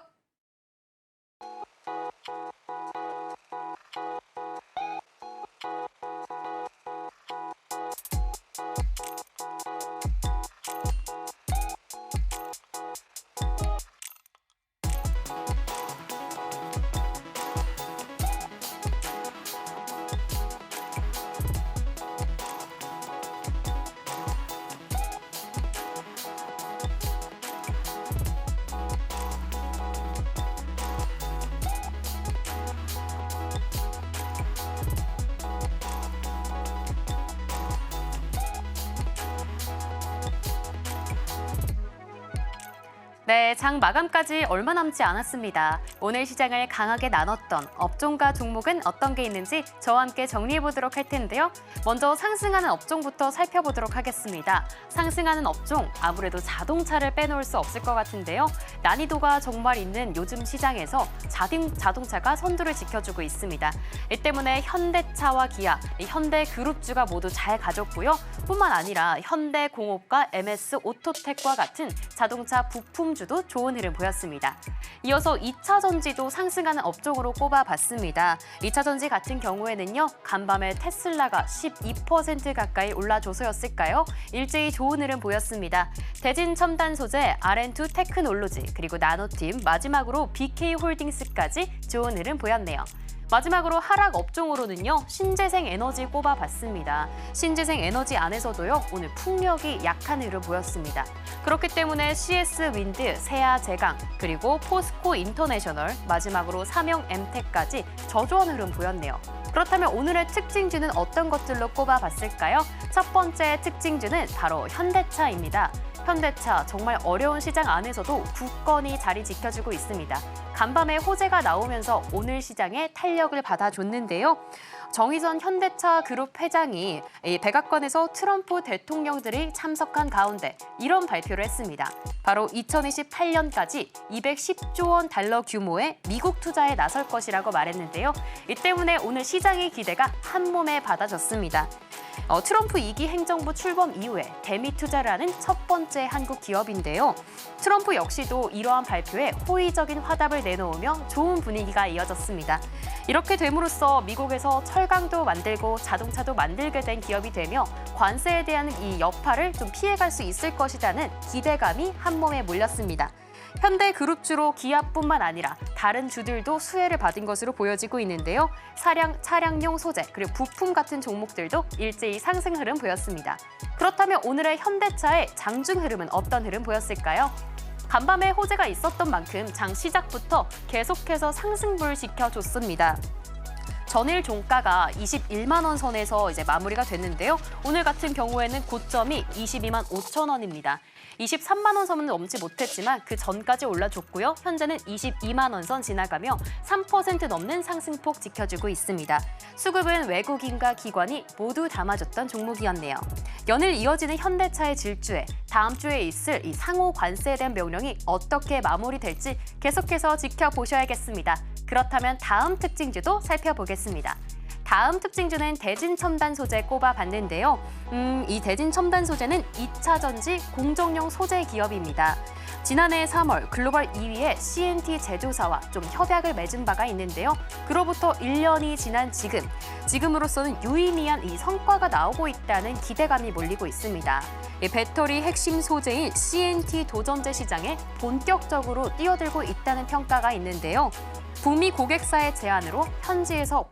네, 장 마감까지 얼마 남지 않았습니다. 오늘 시장을 강하게 나눴던 업종과 종목은 어떤 게 있는지 저와 함께 정리해보도록 할 텐데요. 먼저 상승하는 업종부터 살펴보도록 하겠습니다. 상승하는 업종, 아무래도 자동차를 빼놓을 수 없을 것 같은데요. 난이도가 정말 있는 요즘 시장에서 자동차가 선두를 지켜주고 있습니다. 이 때문에 현대차와 기아, 현대그룹주가 모두 잘 가졌고요. 뿐만 아니라 현대공업과 MS오토텍과 같은 자동차 부품주도 좋은 흐름 보였습니다. 이어서 2차 전지도 상승하는 업종으로 꼽아봤습니다. 2차 전지 같은 경우에는요. 간밤에 테슬라가 12% 가까이 올라줘서였을까요? 일제히 좋은 흐름 보였습니다. 대진 첨단 소재, R&2 테크놀로지, 그리고 나노팀, 마지막으로 BK홀딩스까지 좋은 흐름 보였네요. 마지막으로 하락 업종으로는요, 신재생 에너지 꼽아봤습니다. 신재생 에너지 안에서도요, 오늘 풍력이 약한 흐름 보였습니다. 그렇기 때문에 CS 윈드, 세아제강, 그리고 포스코 인터내셔널, 마지막으로 삼형 엠텍까지 저조한 흐름 보였네요. 그렇다면 오늘의 특징주는 어떤 것들로 꼽아봤을까요? 첫 번째 특징주는 바로 현대차입니다. 현대차 정말 어려운 시장 안에서도 굳건히 자리 지켜주고 있습니다. 간밤에 호재가 나오면서 오늘 시장에 탄력을 받아줬는데요. 정의선 현대차 그룹 회장이 백악관에서 트럼프 대통령들이 참석한 가운데 이런 발표를 했습니다. 바로 2028년까지 210조 원 달러 규모의 미국 투자에 나설 것이라고 말했는데요. 이 때문에 오늘 시장의 기대가 한몸에 받아졌습니다. 트럼프 2기 행정부 출범 이후에 대미 투자를 하는 첫 번째 한국 기업인데요. 트럼프 역시도 이러한 발표에 호의적인 화답을 내놓으며 좋은 분위기가 이어졌습니다. 이렇게 됨으로써 미국에서 철강도 만들고 자동차도 만들게 된 기업이 되며 관세에 대한 이 여파를 좀 피해갈 수 있을 것이라는 기대감이 한몸에 몰렸습니다. 현대그룹주로 기아뿐만 아니라 다른 주들도 수혜를 받은 것으로 보여지고 있는데요. 차량용 소재 그리고 부품 같은 종목들도 일제히 상승 흐름 보였습니다. 그렇다면 오늘의 현대차의 장중 흐름은 어떤 흐름 보였을까요? 간밤에 호재가 있었던 만큼 장 시작부터 계속해서 상승불 지켜줬습니다. 전일 종가가 21만 원 선에서 이제 마무리가 됐는데요. 오늘 같은 경우에는 고점이 22만 5천 원입니다. 23만 원 선은 넘지 못했지만 그 전까지 올라줬고요. 현재는 22만 원 선 지나가며 3% 넘는 상승폭 지켜주고 있습니다. 수급은 외국인과 기관이 모두 담아줬던 종목이었네요. 연일 이어지는 현대차의 질주에 다음 주에 있을 이 상호 관세에 대한 명령이 어떻게 마무리될지 계속해서 지켜보셔야겠습니다. 그렇다면 다음 특징주도 살펴보겠습니다. 다음 특징주는 대진첨단 소재 꼽아봤는데요. 이 대진첨단 소재는 2차 전지 공정용 소재 기업입니다. 지난해 3월 글로벌 2위의 CNT 제조사와 좀 협약을 맺은 바가 있는데요. 그로부터 1년이 지난 지금으로서는 유의미한 이 성과가 나오고 있다는 기대감이 몰리고 있습니다. 배터리 핵심 소재인 CNT 도전제 시장에 본격적으로 뛰어들고 있다는 평가가 있는데요. 북미 고객사의 제안으로 현지에서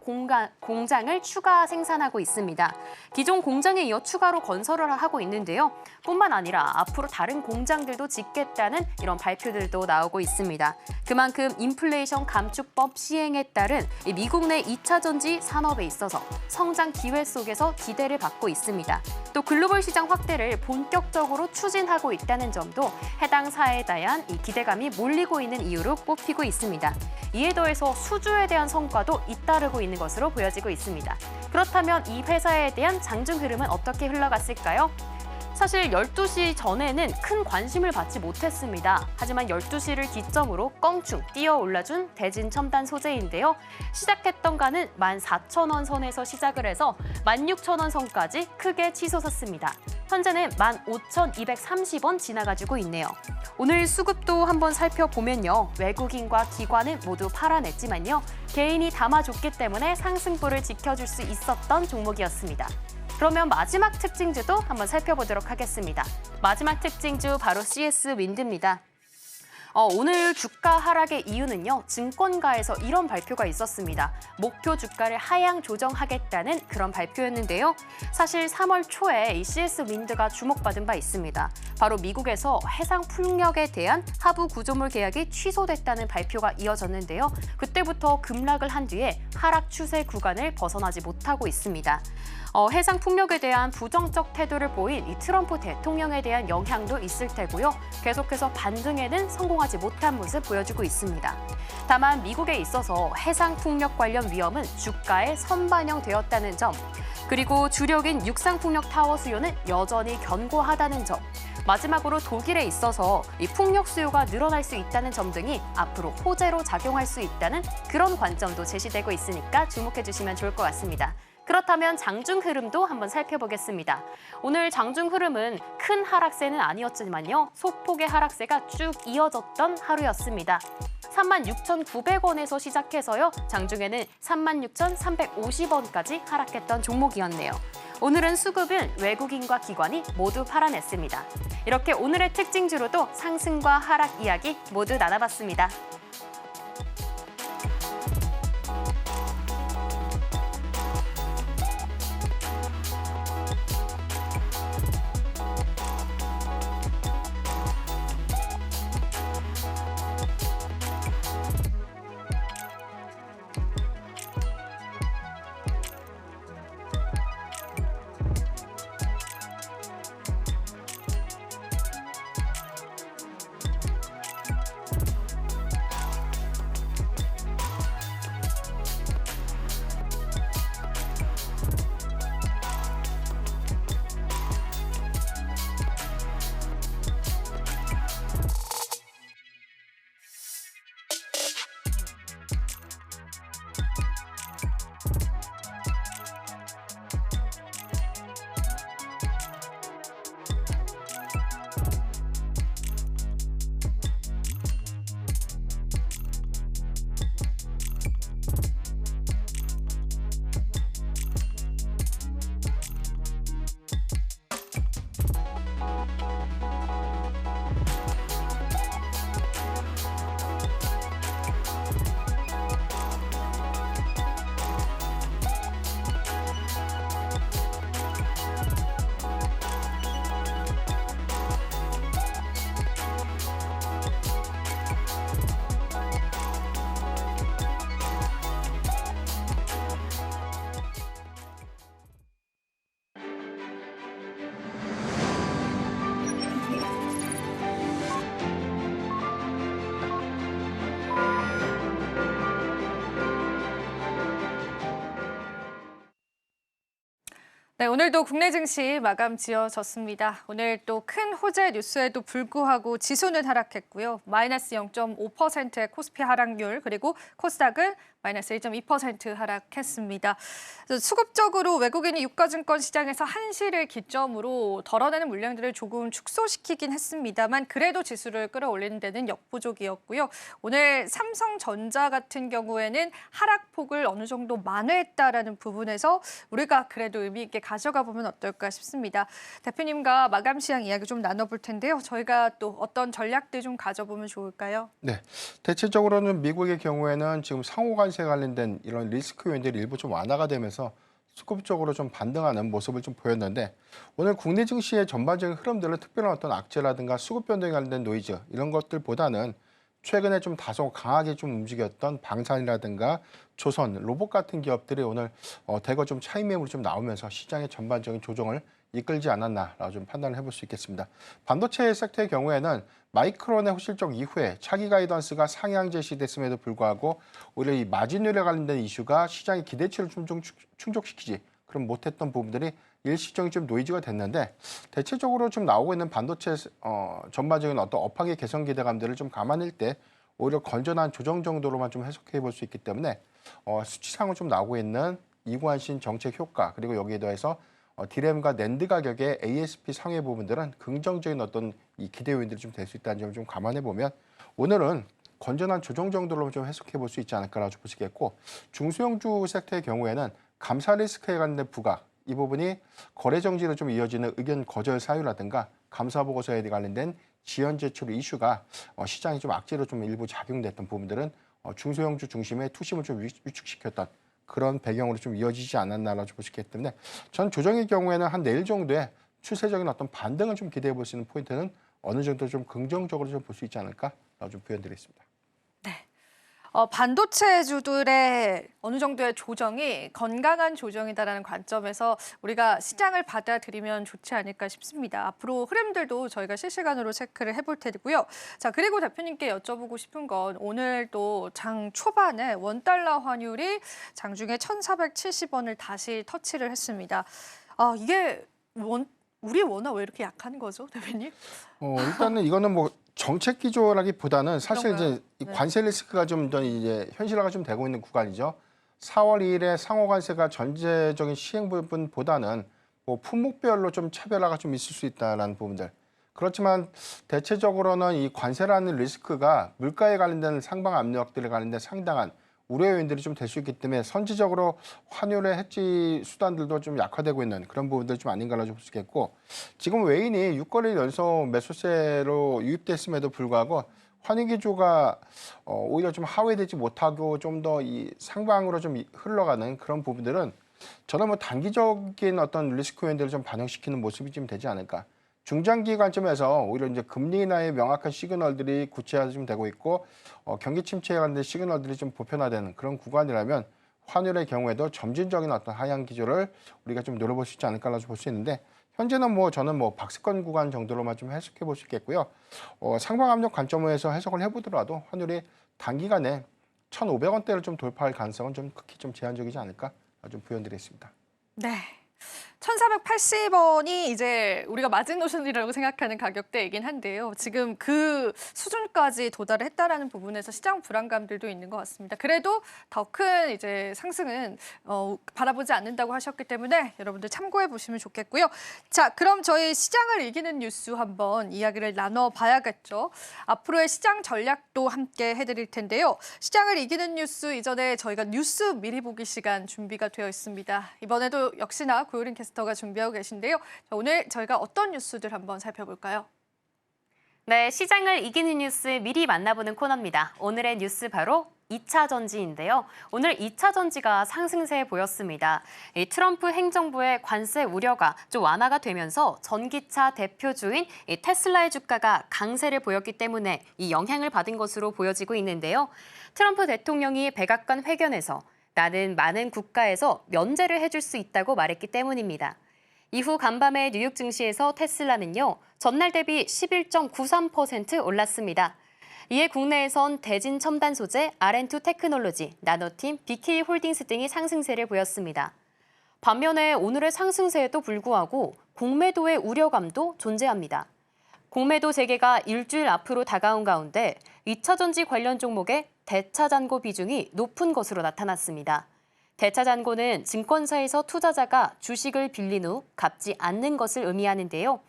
공장을 추가 생산하고 있습니다. 기존 공장에 이어 추가로 건설을 하고 있는데요. 뿐만 아니라 앞으로 다른 공장들도 짓겠다는 이런 발표들도 나오고 있습니다. 그만큼 인플레이션 감축법 시행에 따른 미국 내 2차 전지 산업에 있어서 성장 기회 속에서 기대를 받고 있습니다. 또 글로벌 시장 확대를 본격적으로 추진하고 있다는 점도 해당 사에 대한 이 기대감이 몰리고 있는 이유로 꼽히고 있습니다. 이에 더해서 수주에 대한 성과도 잇따르고 있는 것으로 보여지고 있습니다. 그렇다면 이 회사에 대한 장중 흐름은 어떻게 흘러갔을까요? 사실 12시 전에는 큰 관심을 받지 못했습니다. 하지만 12시를 기점으로 껑충 뛰어 올라준 대진첨단 소재인데요. 시작했던 가는 14,000원 선에서 시작을 해서 16,000원 선까지 크게 치솟았습니다. 현재는 15,230원 지나가지고 있네요. 오늘 수급도 한번 살펴보면요. 외국인과 기관은 모두 팔아냈지만요. 개인이 담아줬기 때문에 상승폭을 지켜줄 수 있었던 종목이었습니다. 그러면 마지막 특징주도 한번 살펴보도록 하겠습니다. 마지막 특징주 바로 CS 윈드입니다. 오늘 주가 하락의 이유는요. 증권가에서 이런 발표가 있었습니다. 목표 주가를 하향 조정하겠다는 그런 발표였는데요. 사실 3월 초에 이 CS 윈드가 주목받은 바 있습니다. 바로 미국에서 해상 풍력에 대한 하부 구조물 계약이 취소됐다는 발표가 이어졌는데요. 그때부터 급락을 한 뒤에 하락 추세 구간을 벗어나지 못하고 있습니다. 해상 풍력에 대한 부정적 태도를 보인 이 트럼프 대통령에 대한 영향도 있을 테고요. 계속해서 반등에는 성공하지 못한 모습 보여주고 있습니다. 다만 미국에 있어서 해상 풍력 관련 위험은 주가에 선반영되었다는 점, 그리고 주력인 육상 풍력 타워 수요는 여전히 견고하다는 점, 마지막으로 독일에 있어서 이 풍력 수요가 늘어날 수 있다는 점 등이 앞으로 호재로 작용할 수 있다는 그런 관점도 제시되고 있으니까 주목해 주시면 좋을 것 같습니다. 그렇다면 장중 흐름도 한번 살펴보겠습니다. 오늘 장중 흐름은 큰 하락세는 아니었지만요. 소폭의 하락세가 쭉 이어졌던 하루였습니다. 36,900원에서 시작해서요. 장중에는 36,350원까지 하락했던 종목이었네요. 오늘은 수급은 외국인과 기관이 모두 팔아냈습니다. 이렇게 오늘의 특징주로도 상승과 하락 이야기 모두 나눠봤습니다. 네, 오늘도 국내 증시 마감 지어졌습니다. 오늘 또 큰 호재 뉴스에도 불구하고 지수는 하락했고요. 마이너스 0.5%의 코스피 하락률, 그리고 코스닥은 마이너스 1.2% 하락했습니다. 수급적으로 외국인이 유가증권 시장에서 한시를 기점으로 덜어내는 물량들을 조금 축소시키긴 했습니다만 그래도 지수를 끌어올리는 데는 역부족이었고요. 오늘 삼성전자 같은 경우에는 하락폭을 어느 정도 만회했다라는 부분에서 우리가 그래도 의미 있게 가져가 보면 어떨까 싶습니다. 대표님과 마감 시장 이야기 좀 나눠볼 텐데요. 저희가 또 어떤 전략들 좀 가져보면 좋을까요? 네, 대체적으로는 미국의 경우에는 지금 상호 관세 관련된 이런 리스크 요인들이 일부 좀 완화가 되면서 수급적으로 좀 반등하는 모습을 좀 보였는데 오늘 국내 증시의 전반적인 흐름들은 특별한 어떤 악재라든가 수급 변동에 관련된 노이즈 이런 것들보다는 최근에 좀 다소 강하게 좀 움직였던 방산이라든가 조선, 로봇 같은 기업들이 오늘 대거 좀 차익 매물이 좀 나오면서 시장의 전반적인 조정을 이끌지 않았나라고 좀 판단을 해볼 수 있겠습니다. 반도체 섹터의 경우에는 마이크론의 호실적 이후에 차기 가이던스가 상향 제시됐음에도 불구하고 오히려 이 마진율에 관련된 이슈가 시장의 기대치를 좀 충족시키지 그럼 못했던 부분들이 일시적인 좀 노이즈가 됐는데 대체적으로 좀 나오고 있는 반도체 전반적인 어떤 업황의 개선 기대감들을 좀 감안할 때 오히려 건전한 조정 정도로만 좀 해석해 볼 수 있기 때문에 수치상으로 좀 나오고 있는 이관신 정책 효과 그리고 여기에 더해서 디램과 낸드 가격의 ASP 상회 부분들은 긍정적인 어떤 이 기대 요인들이 좀 될 수 있다는 점을 좀 감안해 보면 오늘은 건전한 조정 정도로 좀 해석해 볼 수 있지 않을까라고 보시겠고 중소형주 섹터의 경우에는 감사 리스크에 관련된 부각 이 부분이 거래 정지로 좀 이어지는 의견 거절 사유라든가 감사 보고서에 관련된 지연 제출 이슈가 시장이 좀 악재로 좀 일부 작용됐던 부분들은 중소형주 중심의 투심을 좀 위축시켰던 그런 배경으로 좀 이어지지 않았나라고 보시기 때문에 전 조정의 경우에는 한 내일 정도에 추세적인 어떤 반등을 좀 기대해 볼 수 있는 포인트는 어느 정도 좀 긍정적으로 좀 볼 수 있지 않을까라고 좀 표현드리겠습니다. 네. 반도체주들의 어느 정도의 조정이 건강한 조정이다라는 관점에서 우리가 시장을 받아들이면 좋지 않을까 싶습니다. 앞으로 흐름들도 저희가 실시간으로 체크를 해볼 테고요. 자, 그리고 대표님께 여쭤보고 싶은 건 오늘 또 장 초반에 원달러 환율이 장중에 1,470원을 다시 터치를 했습니다. 이게 우리 원화 왜 이렇게 약한 거죠, 대표님? 일단은 이거는 뭐 정책 기조라기보다는 사실 그런가요? 이제 이 네. 관세 리스크가 좀 이제 현실화가 좀 되고 있는 구간이죠. 4월 2일에 상호 관세가 전제적인 시행 부분보다는 뭐 품목별로 좀 차별화가 좀 있을 수 있다라는 부분들. 그렇지만 대체적으로는 이 관세라는 리스크가 물가에 관련된 상방 압력들에 관련된 상당한 우려 요인들이 좀 될 수 있기 때문에 선지적으로 환율의 해지 수단들도 좀 약화되고 있는 그런 부분들이 좀 아닌가라고 볼 수 있겠고 지금 외인이 6거래일 연속 매수세로 유입됐음에도 불구하고 환율 기조가 오히려 좀 하회되지 못하고 좀 더 이 상방으로 좀 흘러가는 그런 부분들은 저는 뭐 단기적인 어떤 리스크 요인들을 좀 반영시키는 모습이 좀 되지 않을까. 중장기 관점에서 오히려 이제 금리 인하의 명확한 시그널들이 구체화 좀 되고 있고 경기 침체에 관한 시그널들이 좀 보편화되는 그런 구간이라면 환율의 경우에도 점진적인 어떤 하향 기조를 우리가 좀 노려볼 수 있지 않을까라고 볼 수 있는데 현재는 뭐 저는 뭐 박스권 구간 정도로만 좀 해석해 볼 수 있겠고요. 상방 압력 관점에서 해석을 해보더라도 환율이 단기간에 1,500원대를 좀 돌파할 가능성은 좀 극히 좀 제한적이지 않을까 좀 부연드리겠습니다. 네. 1,480원이 이제 우리가 마지노선이라고 생각하는 가격대이긴 한데요. 지금 그 수준까지 도달을 했다라는 부분에서 시장 불안감들도 있는 것 같습니다. 그래도 더 큰 이제 상승은 바라보지 않는다고 하셨기 때문에 여러분들 참고해 보시면 좋겠고요. 자, 그럼 저희 시장을 이기는 뉴스 한번 이야기를 나눠봐야겠죠. 앞으로의 시장 전략도 함께 해드릴 텐데요. 시장을 이기는 뉴스 이전에 저희가 뉴스 미리 보기 시간 준비가 되어 있습니다. 이번에도 역시나 고요린 캐스터가 준비하고 계신데요. 자, 오늘 저희가 어떤 뉴스들 한번 살펴볼까요? 네, 시장을 이기는 뉴스 미리 만나보는 코너입니다. 오늘의 뉴스 바로 2차 전지인데요. 오늘 2차 전지가 상승세에 보였습니다. 이 트럼프 행정부의 관세 우려가 좀 완화가 되면서 전기차 대표주인 이 테슬라의 주가가 강세를 보였기 때문에 이 영향을 받은 것으로 보여지고 있는데요. 트럼프 대통령이 백악관 회견에서 나는 많은 국가에서 면제를 해줄 수 있다고 말했기 때문입니다. 이후 간밤에 뉴욕 증시에서 테슬라는요, 전날 대비 11.93% 올랐습니다. 이에 국내에선 대진 첨단 소재, R&2 테크놀로지, 나노팀, BK 홀딩스 등이 상승세를 보였습니다. 반면에 오늘의 상승세에도 불구하고 공매도의 우려감도 존재합니다. 공매도 재개가 일주일 앞으로 다가온 가운데 2차전지 관련 종목의 대차잔고 비중이 높은 것으로 나타났습니다. 대차잔고는 증권사에서 투자자가 주식을 빌린 후 갚지 않는 것을 의미하는데요.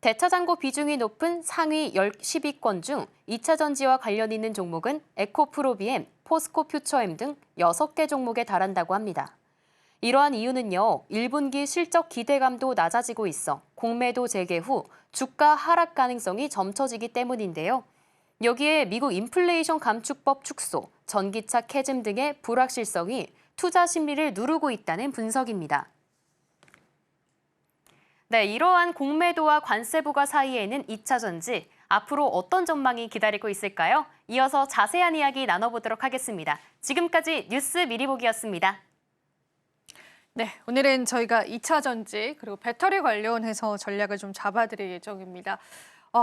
대차잔고 비중이 높은 상위 10위권 중 2차전지와 관련 있는 종목은 에코프로비엠, 포스코퓨처엠 등 6개 종목에 달한다고 합니다. 이러한 이유는요, 1분기 실적 기대감도 낮아지고 있어 공매도 재개 후 주가 하락 가능성이 점쳐지기 때문인데요. 여기에 미국 인플레이션 감축법 축소, 전기차 캐즘 등의 불확실성이 투자 심리를 누르고 있다는 분석입니다. 네, 이러한 공매도와 관세 부과 사이에는 2차전지, 앞으로 어떤 전망이 기다리고 있을까요? 이어서 자세한 이야기 나눠보도록 하겠습니다. 지금까지 뉴스 미리보기였습니다. 네, 오늘은 저희가 2차 전지 그리고 배터리 관련해서 전략을 좀 잡아드릴 예정입니다.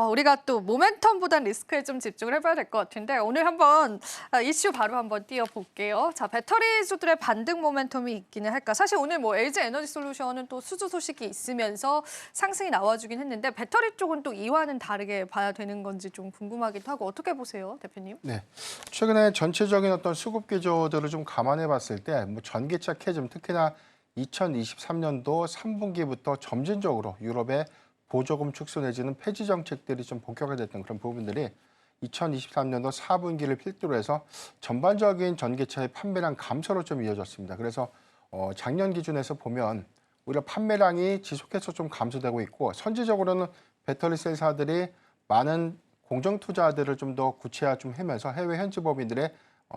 우리가 또 모멘텀보단 리스크에 좀 집중을 해봐야 될 것 같은데 오늘 한번 이슈 바로 한번 띄워볼게요. 자, 배터리주들의 반등 모멘텀이 있기는 할까? 사실 오늘 뭐 LG 에너지 솔루션은 또 수주 소식이 있으면서 상승이 나와주긴 했는데 배터리 쪽은 또 이와는 다르게 봐야 되는 건지 좀 궁금하기도 하고 어떻게 보세요, 대표님? 네, 최근에 전체적인 어떤 수급 기조들을 좀 감안해 봤을 때 뭐 전기차 캐즘 특히나 2023년도 3분기부터 점진적으로 유럽의 보조금 축소 내지는 폐지 정책들이 좀 본격화됐던 그런 부분들이 2023년도 4분기를 필두로 해서 전반적인 전기차의 판매량 감소로 좀 이어졌습니다. 그래서 작년 기준에서 보면 오히려 판매량이 지속해서 좀 감소되고 있고 선제적으로는 배터리 셀사들이 많은 공정 투자들을 좀 더 구체화 좀 하면서 해외 현지 법인들의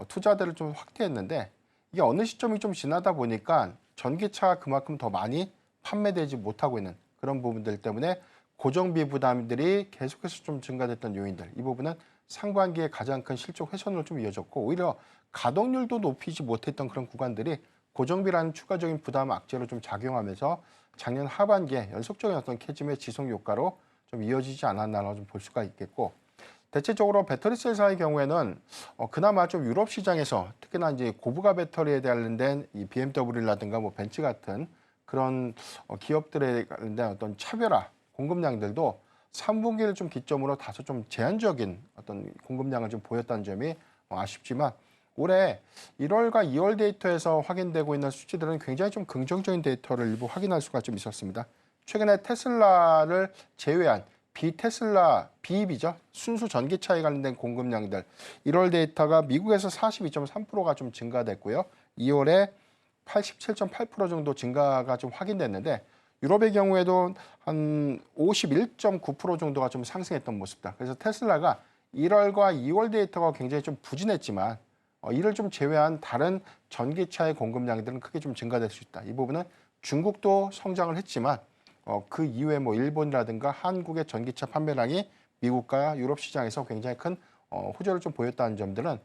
투자들을 좀 확대했는데 이게 어느 시점이 좀 지나다 보니까 전기차가 그만큼 더 많이 판매되지 못하고 있는 그런 부분들 때문에 고정비 부담들이 계속해서 좀 증가됐던 요인들, 이 부분은 상반기에 가장 큰 실적 훼손으로 좀 이어졌고 오히려 가동률도 높이지 못했던 그런 구간들이 고정비라는 추가적인 부담 악재로 좀 작용하면서 작년 하반기에 연속적인 어떤 캐즘의 지속 효과로 좀 이어지지 않았나라고 좀 볼 수가 있겠고 대체적으로 배터리 셀사의 경우에는 그나마 좀 유럽 시장에서 특히나 이제 고부가 배터리에 관련된 이 BMW라든가 뭐 벤츠 같은 그런 기업들에 관련된 어떤 차별화 공급량들도 3분기를 좀 기점으로 다소 좀 제한적인 어떤 공급량을 좀 보였다는 점이 아쉽지만 올해 1월과 2월 데이터에서 확인되고 있는 수치들은 굉장히 좀 긍정적인 데이터를 일부 확인할 수가 좀 있었습니다. 최근에 테슬라를 제외한 비테슬라, BEV죠. 순수 전기차에 관련된 공급량들 1월 데이터가 미국에서 42.3%가 좀 증가됐고요. 2월에 87.8% 정도 증가가 좀 확인됐는데 유럽의 경우에도 한 51.9% 정도가 좀 상승했던 모습이다. 그래서 테슬라가 1월과 2월 데이터가 굉장히 좀 부진했지만 이를 좀 제외한 다른 전기차의 공급량들은 크게 좀 증가될 수 있다. 이 부분은 중국도 성장을 했지만 그 이후에 뭐 일본이라든가 한국의 전기차 판매량이 미국과 유럽 시장에서 굉장히 큰 호조를 좀 보였다는 점들은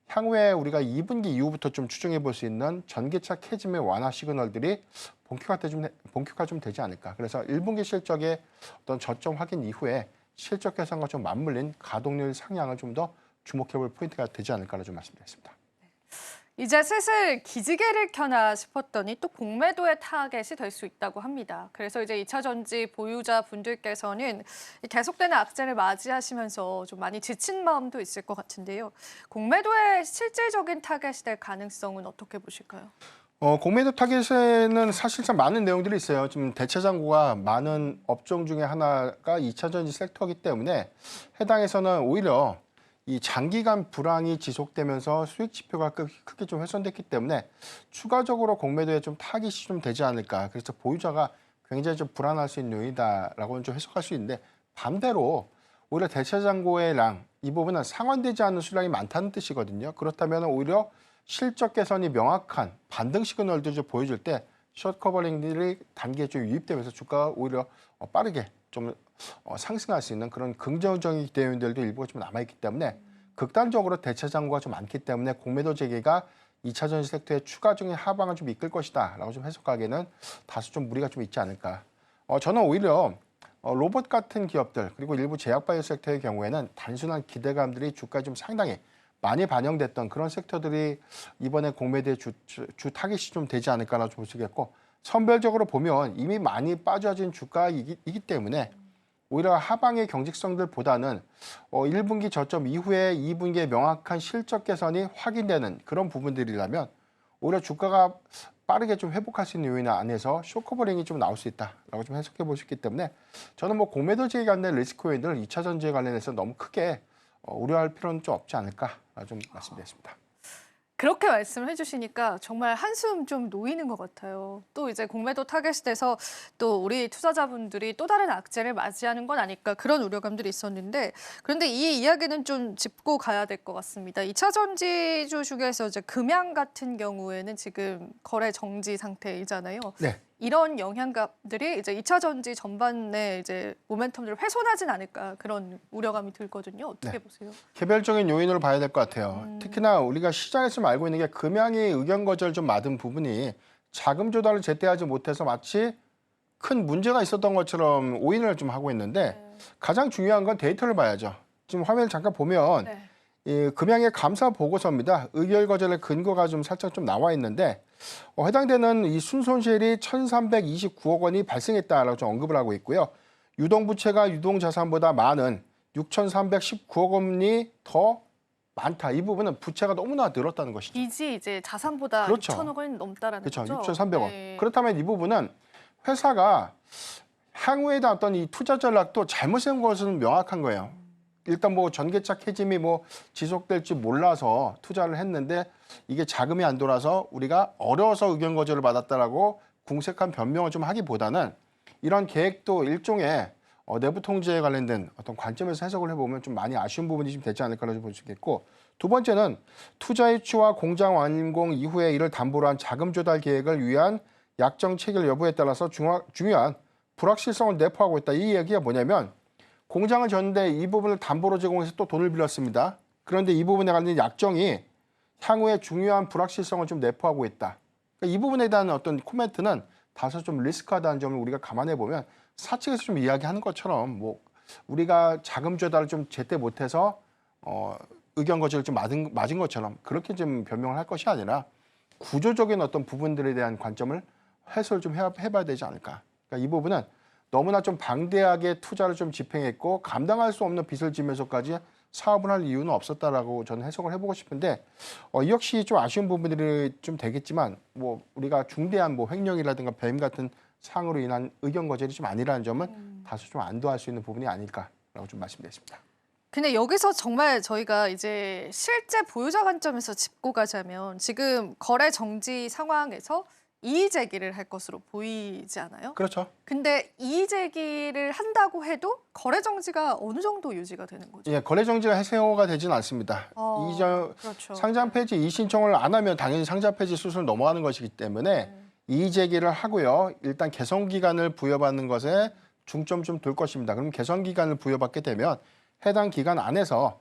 향후에 우리가 2분기 이후부터 좀 추정해 볼 수 있는 전기차 캐즘의 완화 시그널들이 본격화 좀 되지 않을까. 그래서 1분기 실적의 어떤 저점 확인 이후에 실적 개선과 좀 맞물린 가동률 상향을 좀 더 주목해 볼 포인트가 되지 않을까라 좀 말씀드렸습니다. 이제 슬슬 기지개를 켜나 싶었더니 또 공매도의 타겟이 될 수 있다고 합니다. 그래서 이제 2차 전지 보유자 분들께서는 계속되는 악재를 맞이하시면서 좀 많이 지친 마음도 있을 것 같은데요. 공매도의 실질적인 타겟이 될 가능성은 어떻게 보실까요? 공매도 타겟에는 사실상 많은 내용들이 있어요. 지금 대차장고가 많은 업종 중에 하나가 2차 전지 섹터이기 때문에 해당에서는 오히려 이 장기간 불황이 지속되면서 수익 지표가 크게 좀 훼손됐기 때문에 추가적으로 공매도에 좀 타깃이 좀 되지 않을까. 그래서 보유자가 굉장히 좀 불안할 수 있는 요인이다라고는 좀 해석할 수 있는데 반대로 오히려 대차장고의 량, 이 부분은 상환되지 않는 수량이 많다는 뜻이거든요. 그렇다면 오히려 실적 개선이 명확한 반등 시그널도 좀 보여줄 때 숏 커버링들이 단계에 좀 유입되면서 주가가 오히려 빠르게 좀 상승할 수 있는 그런 긍정적인 기대 요인들도 일부가 좀 남아있기 때문에 극단적으로 대차장고가 좀 많기 때문에 공매도 재개가 2차 전지 섹터의 추가적인 하방을 좀 이끌 것이다 라고 좀 해석하기에는 다소 좀 무리가 좀 있지 않을까. 저는 오히려 로봇 같은 기업들 그리고 일부 제약바이오 섹터의 경우에는 단순한 기대감들이 주가에 좀 상당히 많이 반영됐던 그런 섹터들이 이번에 공매도의 주 타깃이 좀 되지 않을까라고 볼 수 있겠고 선별적으로 보면 이미 많이 빠져진 주가이기 때문에 오히려 하방의 경직성들보다는 1분기 저점 이후에 2분기의 명확한 실적 개선이 확인되는 그런 부분들이라면 오히려 주가가 빠르게 좀 회복할 수 있는 요인 안에서 쇼커버링이 좀 나올 수 있다라고 좀 해석해 보실 수 있기 때문에 저는 뭐 공매도지에 관련 리스크 요인들 2차 전지에 관련해서 너무 크게 우려할 필요는 좀 없지 않을까 좀 말씀드렸습니다. 그렇게 말씀을 해주시니까 정말 한숨 좀 놓이는 것 같아요. 또 이제 공매도 타겟이 돼서 또 우리 투자자분들이 또 다른 악재를 맞이하는 건 아닐까 그런 우려감들이 있었는데 그런데 이 이야기는 좀 짚고 가야 될 것 같습니다. 2차 전지주 중에서 이제 금양 같은 경우에는 지금 거래 정지 상태이잖아요. 네. 이런 영향들이 이제 2차 전지 전반에 이제 모멘텀들을 훼손하진 않을까 그런 우려감이 들거든요. 어떻게 네. 보세요? 개별적인 요인으로 봐야 될 것 같아요. 특히나 우리가 시장에서 좀 알고 있는 게 금양이 의견 거절 좀 맞은 부분이 자금 조달을 제때하지 못해서 마치 큰 문제가 있었던 것처럼 오인을 좀 하고 있는데 가장 중요한 건 데이터를 봐야죠. 지금 화면을 잠깐 보면 네. 이 금양의 감사 보고서입니다. 의결 거절의 근거가 좀 살짝 좀 나와 있는데 해당되는 이 순손실이 1,329억 원이 발생했다라고 좀 언급을 하고 있고요. 유동부채가 유동자산보다 많은 6,319억 원이 더 많다. 이 부분은 부채가 너무나 늘었다는 것이죠. 빚이 이제 자산보다 그렇죠. 6천억 원이 넘다라는 그렇죠. 거죠. 6,300억. 네. 그렇다면 이 부분은 회사가 향후에 대한 어떤 이 투자 전략도 잘못된 것은 명확한 거예요. 일단 뭐 전개차 캐짐이 뭐 지속될지 몰라서 투자를 했는데 이게 자금이 안 돌아서 우리가 어려워서 의견 거절을 받았다라고 궁색한 변명을 좀 하기보다는 이런 계획도 일종의 내부 통제에 관련된 어떤 관점에서 해석을 해보면 좀 많이 아쉬운 부분이 좀 되지 않을까라고 볼 수 있겠고 두 번째는 투자 유치와 공장 완공 이후에 이를 담보로 한 자금 조달 계획을 위한 약정 체결 여부에 따라서 중요한 불확실성을 내포하고 있다. 이 얘기가 뭐냐면 공장을 졌는데 이 부분을 담보로 제공해서 또 돈을 빌렸습니다. 그런데 이 부분에 관련 약정이 향후에 중요한 불확실성을 좀 내포하고 있다. 그러니까 이 부분에 대한 어떤 코멘트는 다소 좀 리스크하다는 점을 우리가 감안해 보면 사측에서 좀 이야기하는 것처럼 뭐 우리가 자금 조달을 좀 제때 못해서 의견 거절을 좀 맞은 것처럼 그렇게 좀 변명을 할 것이 아니라 구조적인 어떤 부분들에 대한 관점을 해소를 좀 해봐야 되지 않을까. 그러니까 이 부분은 너무나 좀 방대하게 투자를 좀 집행했고 감당할 수 없는 빚을 지면서까지 사업을 할 이유는 없었다라고 저는 해석을 해보고 싶은데 이 역시 좀 아쉬운 부분들이 좀 되겠지만 뭐 우리가 중대한 뭐 횡령이라든가 배임 같은 상으로 인한 의견 거절이 좀 아니라는 점은 다소 좀 안도할 수 있는 부분이 아닐까라고 좀 말씀드렸습니다. 근데 여기서 정말 저희가 이제 실제 보유자 관점에서 짚고 가자면 지금 거래 정지 상황에서 이의 제기를 할 것으로 보이지 않아요? 그렇죠. 근데 이의 제기를 한다고 해도 거래 정지가 어느 정도 유지가 되는 거죠? 예, 거래 정지가 해소가 되지는 않습니다. 그렇죠. 상장 폐지 이의 신청을 안 하면 당연히 상장 폐지 수순을 넘어가는 것이기 때문에 이의 제기를 하고요. 일단 개선 기간을 부여받는 것에 중점 좀 둘 것입니다. 그럼 개선 기간을 부여받게 되면 해당 기간 안에서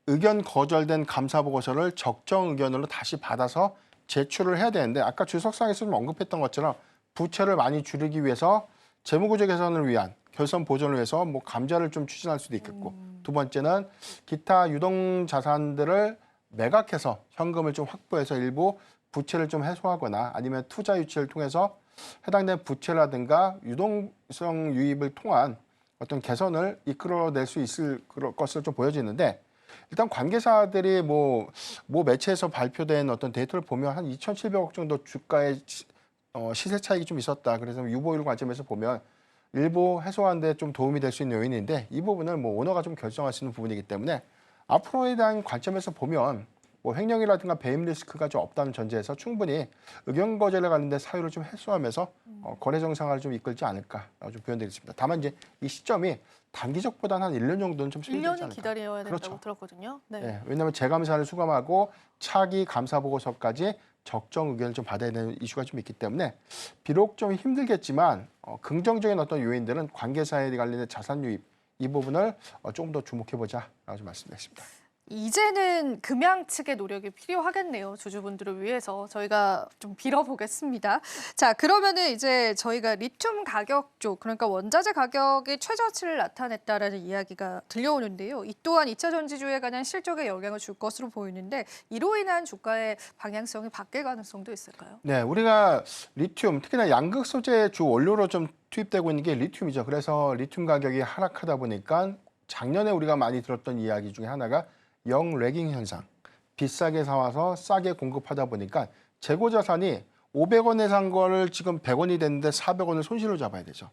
의견 거절된 감사 보고서를 적정 의견으로 다시 받아서 제출을 해야 되는데 아까 주석상에서 좀 언급했던 것처럼 부채를 많이 줄이기 위해서 재무구조 개선을 위한 결선 보전을 위해서 뭐 감자를 좀 추진할 수도 있겠고 두 번째는 기타 유동 자산들을 매각해서 현금을 좀 확보해서 일부 부채를 좀 해소하거나 아니면 투자 유치를 통해서 해당된 부채라든가 유동성 유입을 통한 어떤 개선을 이끌어낼 수 있을 것으로 좀 보여지는데 일단 관계사들이 뭐 매체에서 발표된 어떤 데이터를 보면 한 2,700억 정도 주가의 시세 차익이 좀 있었다. 그래서 유보율 관점에서 보면 일부 해소하는 데 좀 도움이 될 수 있는 요인인데 이 부분은 뭐 오너가 좀 결정할 수 있는 부분이기 때문에 앞으로에 대한 관점에서 보면 뭐 횡령이라든가 배임 리스크가 좀 없다는 전제에서 충분히 의견 거절에 관련된 사유를 좀 해소하면서 거래 정상화를 좀 이끌지 않을까라고 좀 표현드리겠습니다. 다만 이제 이 시점이 단기적보다는 한 1년 정도는 좀 소요되지 않을까. 1년이 기다려야 된다고 그렇죠. 들었거든요. 네. 네, 왜냐하면 재감사를 수감하고 차기 감사 보고서까지 적정 의견을 좀 받아야 되는 이슈가 좀 있기 때문에 비록 좀 힘들겠지만 긍정적인 어떤 요인들은 관계사에 관련된 자산 유입 이 부분을 조금 더 주목해 보자라고 좀 말씀드렸습니다. 이제는 금양 측의 노력이 필요하겠네요. 주주분들을 위해서 저희가 좀 빌어보겠습니다. 자, 그러면은 이제 저희가 리튬 가격 쪽, 그러니까 원자재 가격이 최저치를 나타냈다라는 이야기가 들려오는데요. 이 또한 2차 전지주에 관한 실적에 영향을 줄 것으로 보이는데 이로 인한 주가의 방향성이 바뀔 가능성도 있을까요? 네, 우리가 리튬, 특히나 양극 소재 주 원료로 좀 투입되고 있는 게 리튬이죠. 그래서 리튬 가격이 하락하다 보니까 작년에 우리가 많이 들었던 이야기 중에 하나가 영 레깅 현상. 비싸게 사와서 싸게 공급하다 보니까 재고 자산이 500원에 산 거를 지금 100원이 됐는데 400원을 손실로 잡아야 되죠.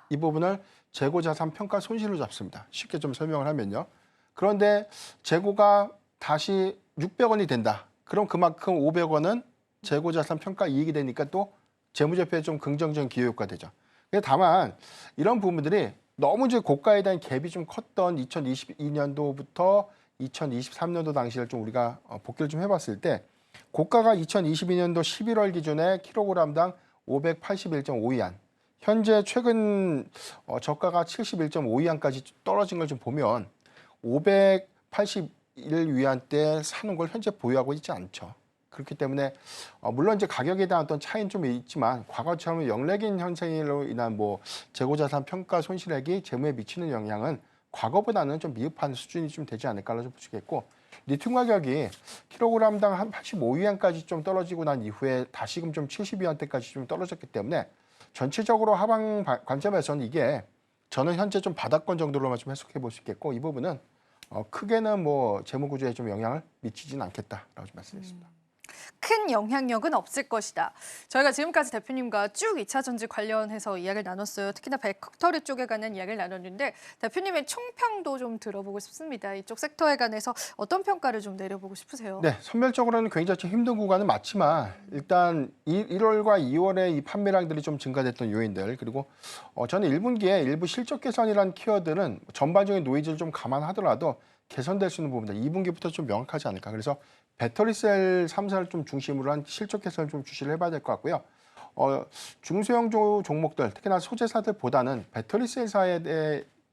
이 부분을 재고 자산 평가 손실로 잡습니다. 쉽게 좀 설명을 하면요. 그런데 재고가 다시 600원이 된다. 그럼 그만큼 500원은 재고 자산 평가 이익이 되니까 또 재무제표에 좀 긍정적인 기여효과가 되죠. 근데 다만 이런 부분들이 너무 이제 고가에 대한 갭이 좀 컸던 2022년도부터 2023년도 당시를 좀 우리가 복기를 좀 해봤을 때 고가가 2022년도 11월 기준에 킬로그램당 581.52안, 현재 최근 저가가 71.52안까지 떨어진 걸 좀 보면 581위안대 사는 걸 현재 보유하고 있지 않죠. 그렇기 때문에 물론 이제 가격에 대한 어떤 차이는 좀 있지만 과거처럼 영레깅 현상으로 인한 뭐 재고자산 평가 손실액이 재무에 미치는 영향은 과거보다는 좀 미흡한 수준이 좀 되지 않을까라고 좀 보시겠고, 리튬 가격이 킬로그램당 한 85위안까지 좀 떨어지고 난 이후에 다시금 좀 70위안대까지 좀 떨어졌기 때문에 전체적으로 하방 관점에서는 이게 저는 현재 좀 바닥권 정도로만 좀 해석해 볼 수 있겠고, 이 부분은 크게는 뭐 재무 구조에 좀 영향을 미치지는 않겠다라고 좀 말씀드리겠습니다. 큰 영향력은 없을 것이다. 저희가 지금까지 대표님과 쭉 2차 전지 관련해서 이야기를 나눴어요. 특히나 벡터리 쪽에 관한 이야기를 나눴는데 대표님의 총평도 좀 들어보고 싶습니다. 이쪽 섹터에 관해서 어떤 평가를 좀 내려보고 싶으세요? 네, 선별적으로는 굉장히 좀 힘든 구간은 맞지만 일단 1월과 2월에 이 판매량들이 좀 증가됐던 요인들, 그리고 저는 1분기에 일부 실적 개선이라는 키워드는 전반적인 노이즈를 좀 감안하더라도 개선될 수 있는 부분들 2분기부터 좀 명확하지 않을까. 그래서 배터리셀 3사를 좀 중심으로 한 실적 개선을 좀 주시를 해봐야 될 것 같고요. 중소형 종목들, 특히나 소재사들보다는 배터리셀사에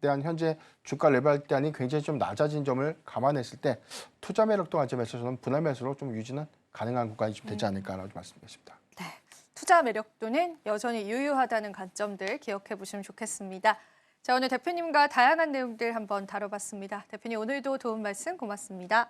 대한 현재 주가 레벨단이 굉장히 좀 낮아진 점을 감안했을 때 투자 매력도 관점에서 저는 분할 매수로 좀 유지는 가능한 구간이 좀 되지 않을까라고 말씀드리겠습니다. 네, 투자 매력도는 여전히 유효하다는 관점들 기억해 보시면 좋겠습니다. 자, 오늘 대표님과 다양한 내용들 한번 다뤄봤습니다. 대표님 오늘도 도움 말씀 고맙습니다.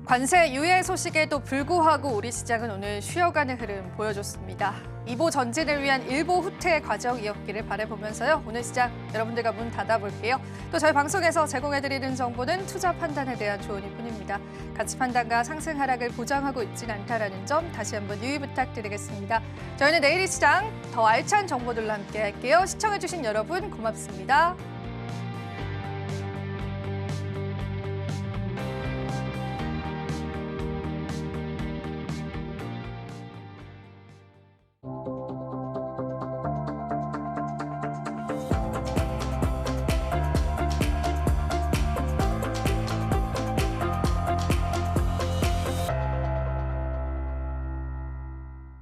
관세 유예 소식에도 불구하고 우리 시장은 오늘 쉬어가는 흐름 보여줬습니다. 이보 전진을 위한 일보 후퇴의 과정이었기를 바라보면서요. 오늘 시장 여러분들과 문 닫아볼게요. 또 저희 방송에서 제공해드리는 정보는 투자 판단에 대한 조언일 뿐입니다. 가치 판단과 상승 하락을 보장하고 있지는 않다는 점 다시 한번 유의 부탁드리겠습니다. 저희는 내일 이 시장 더 알찬 정보들로 함께 할게요. 시청해주신 여러분 고맙습니다.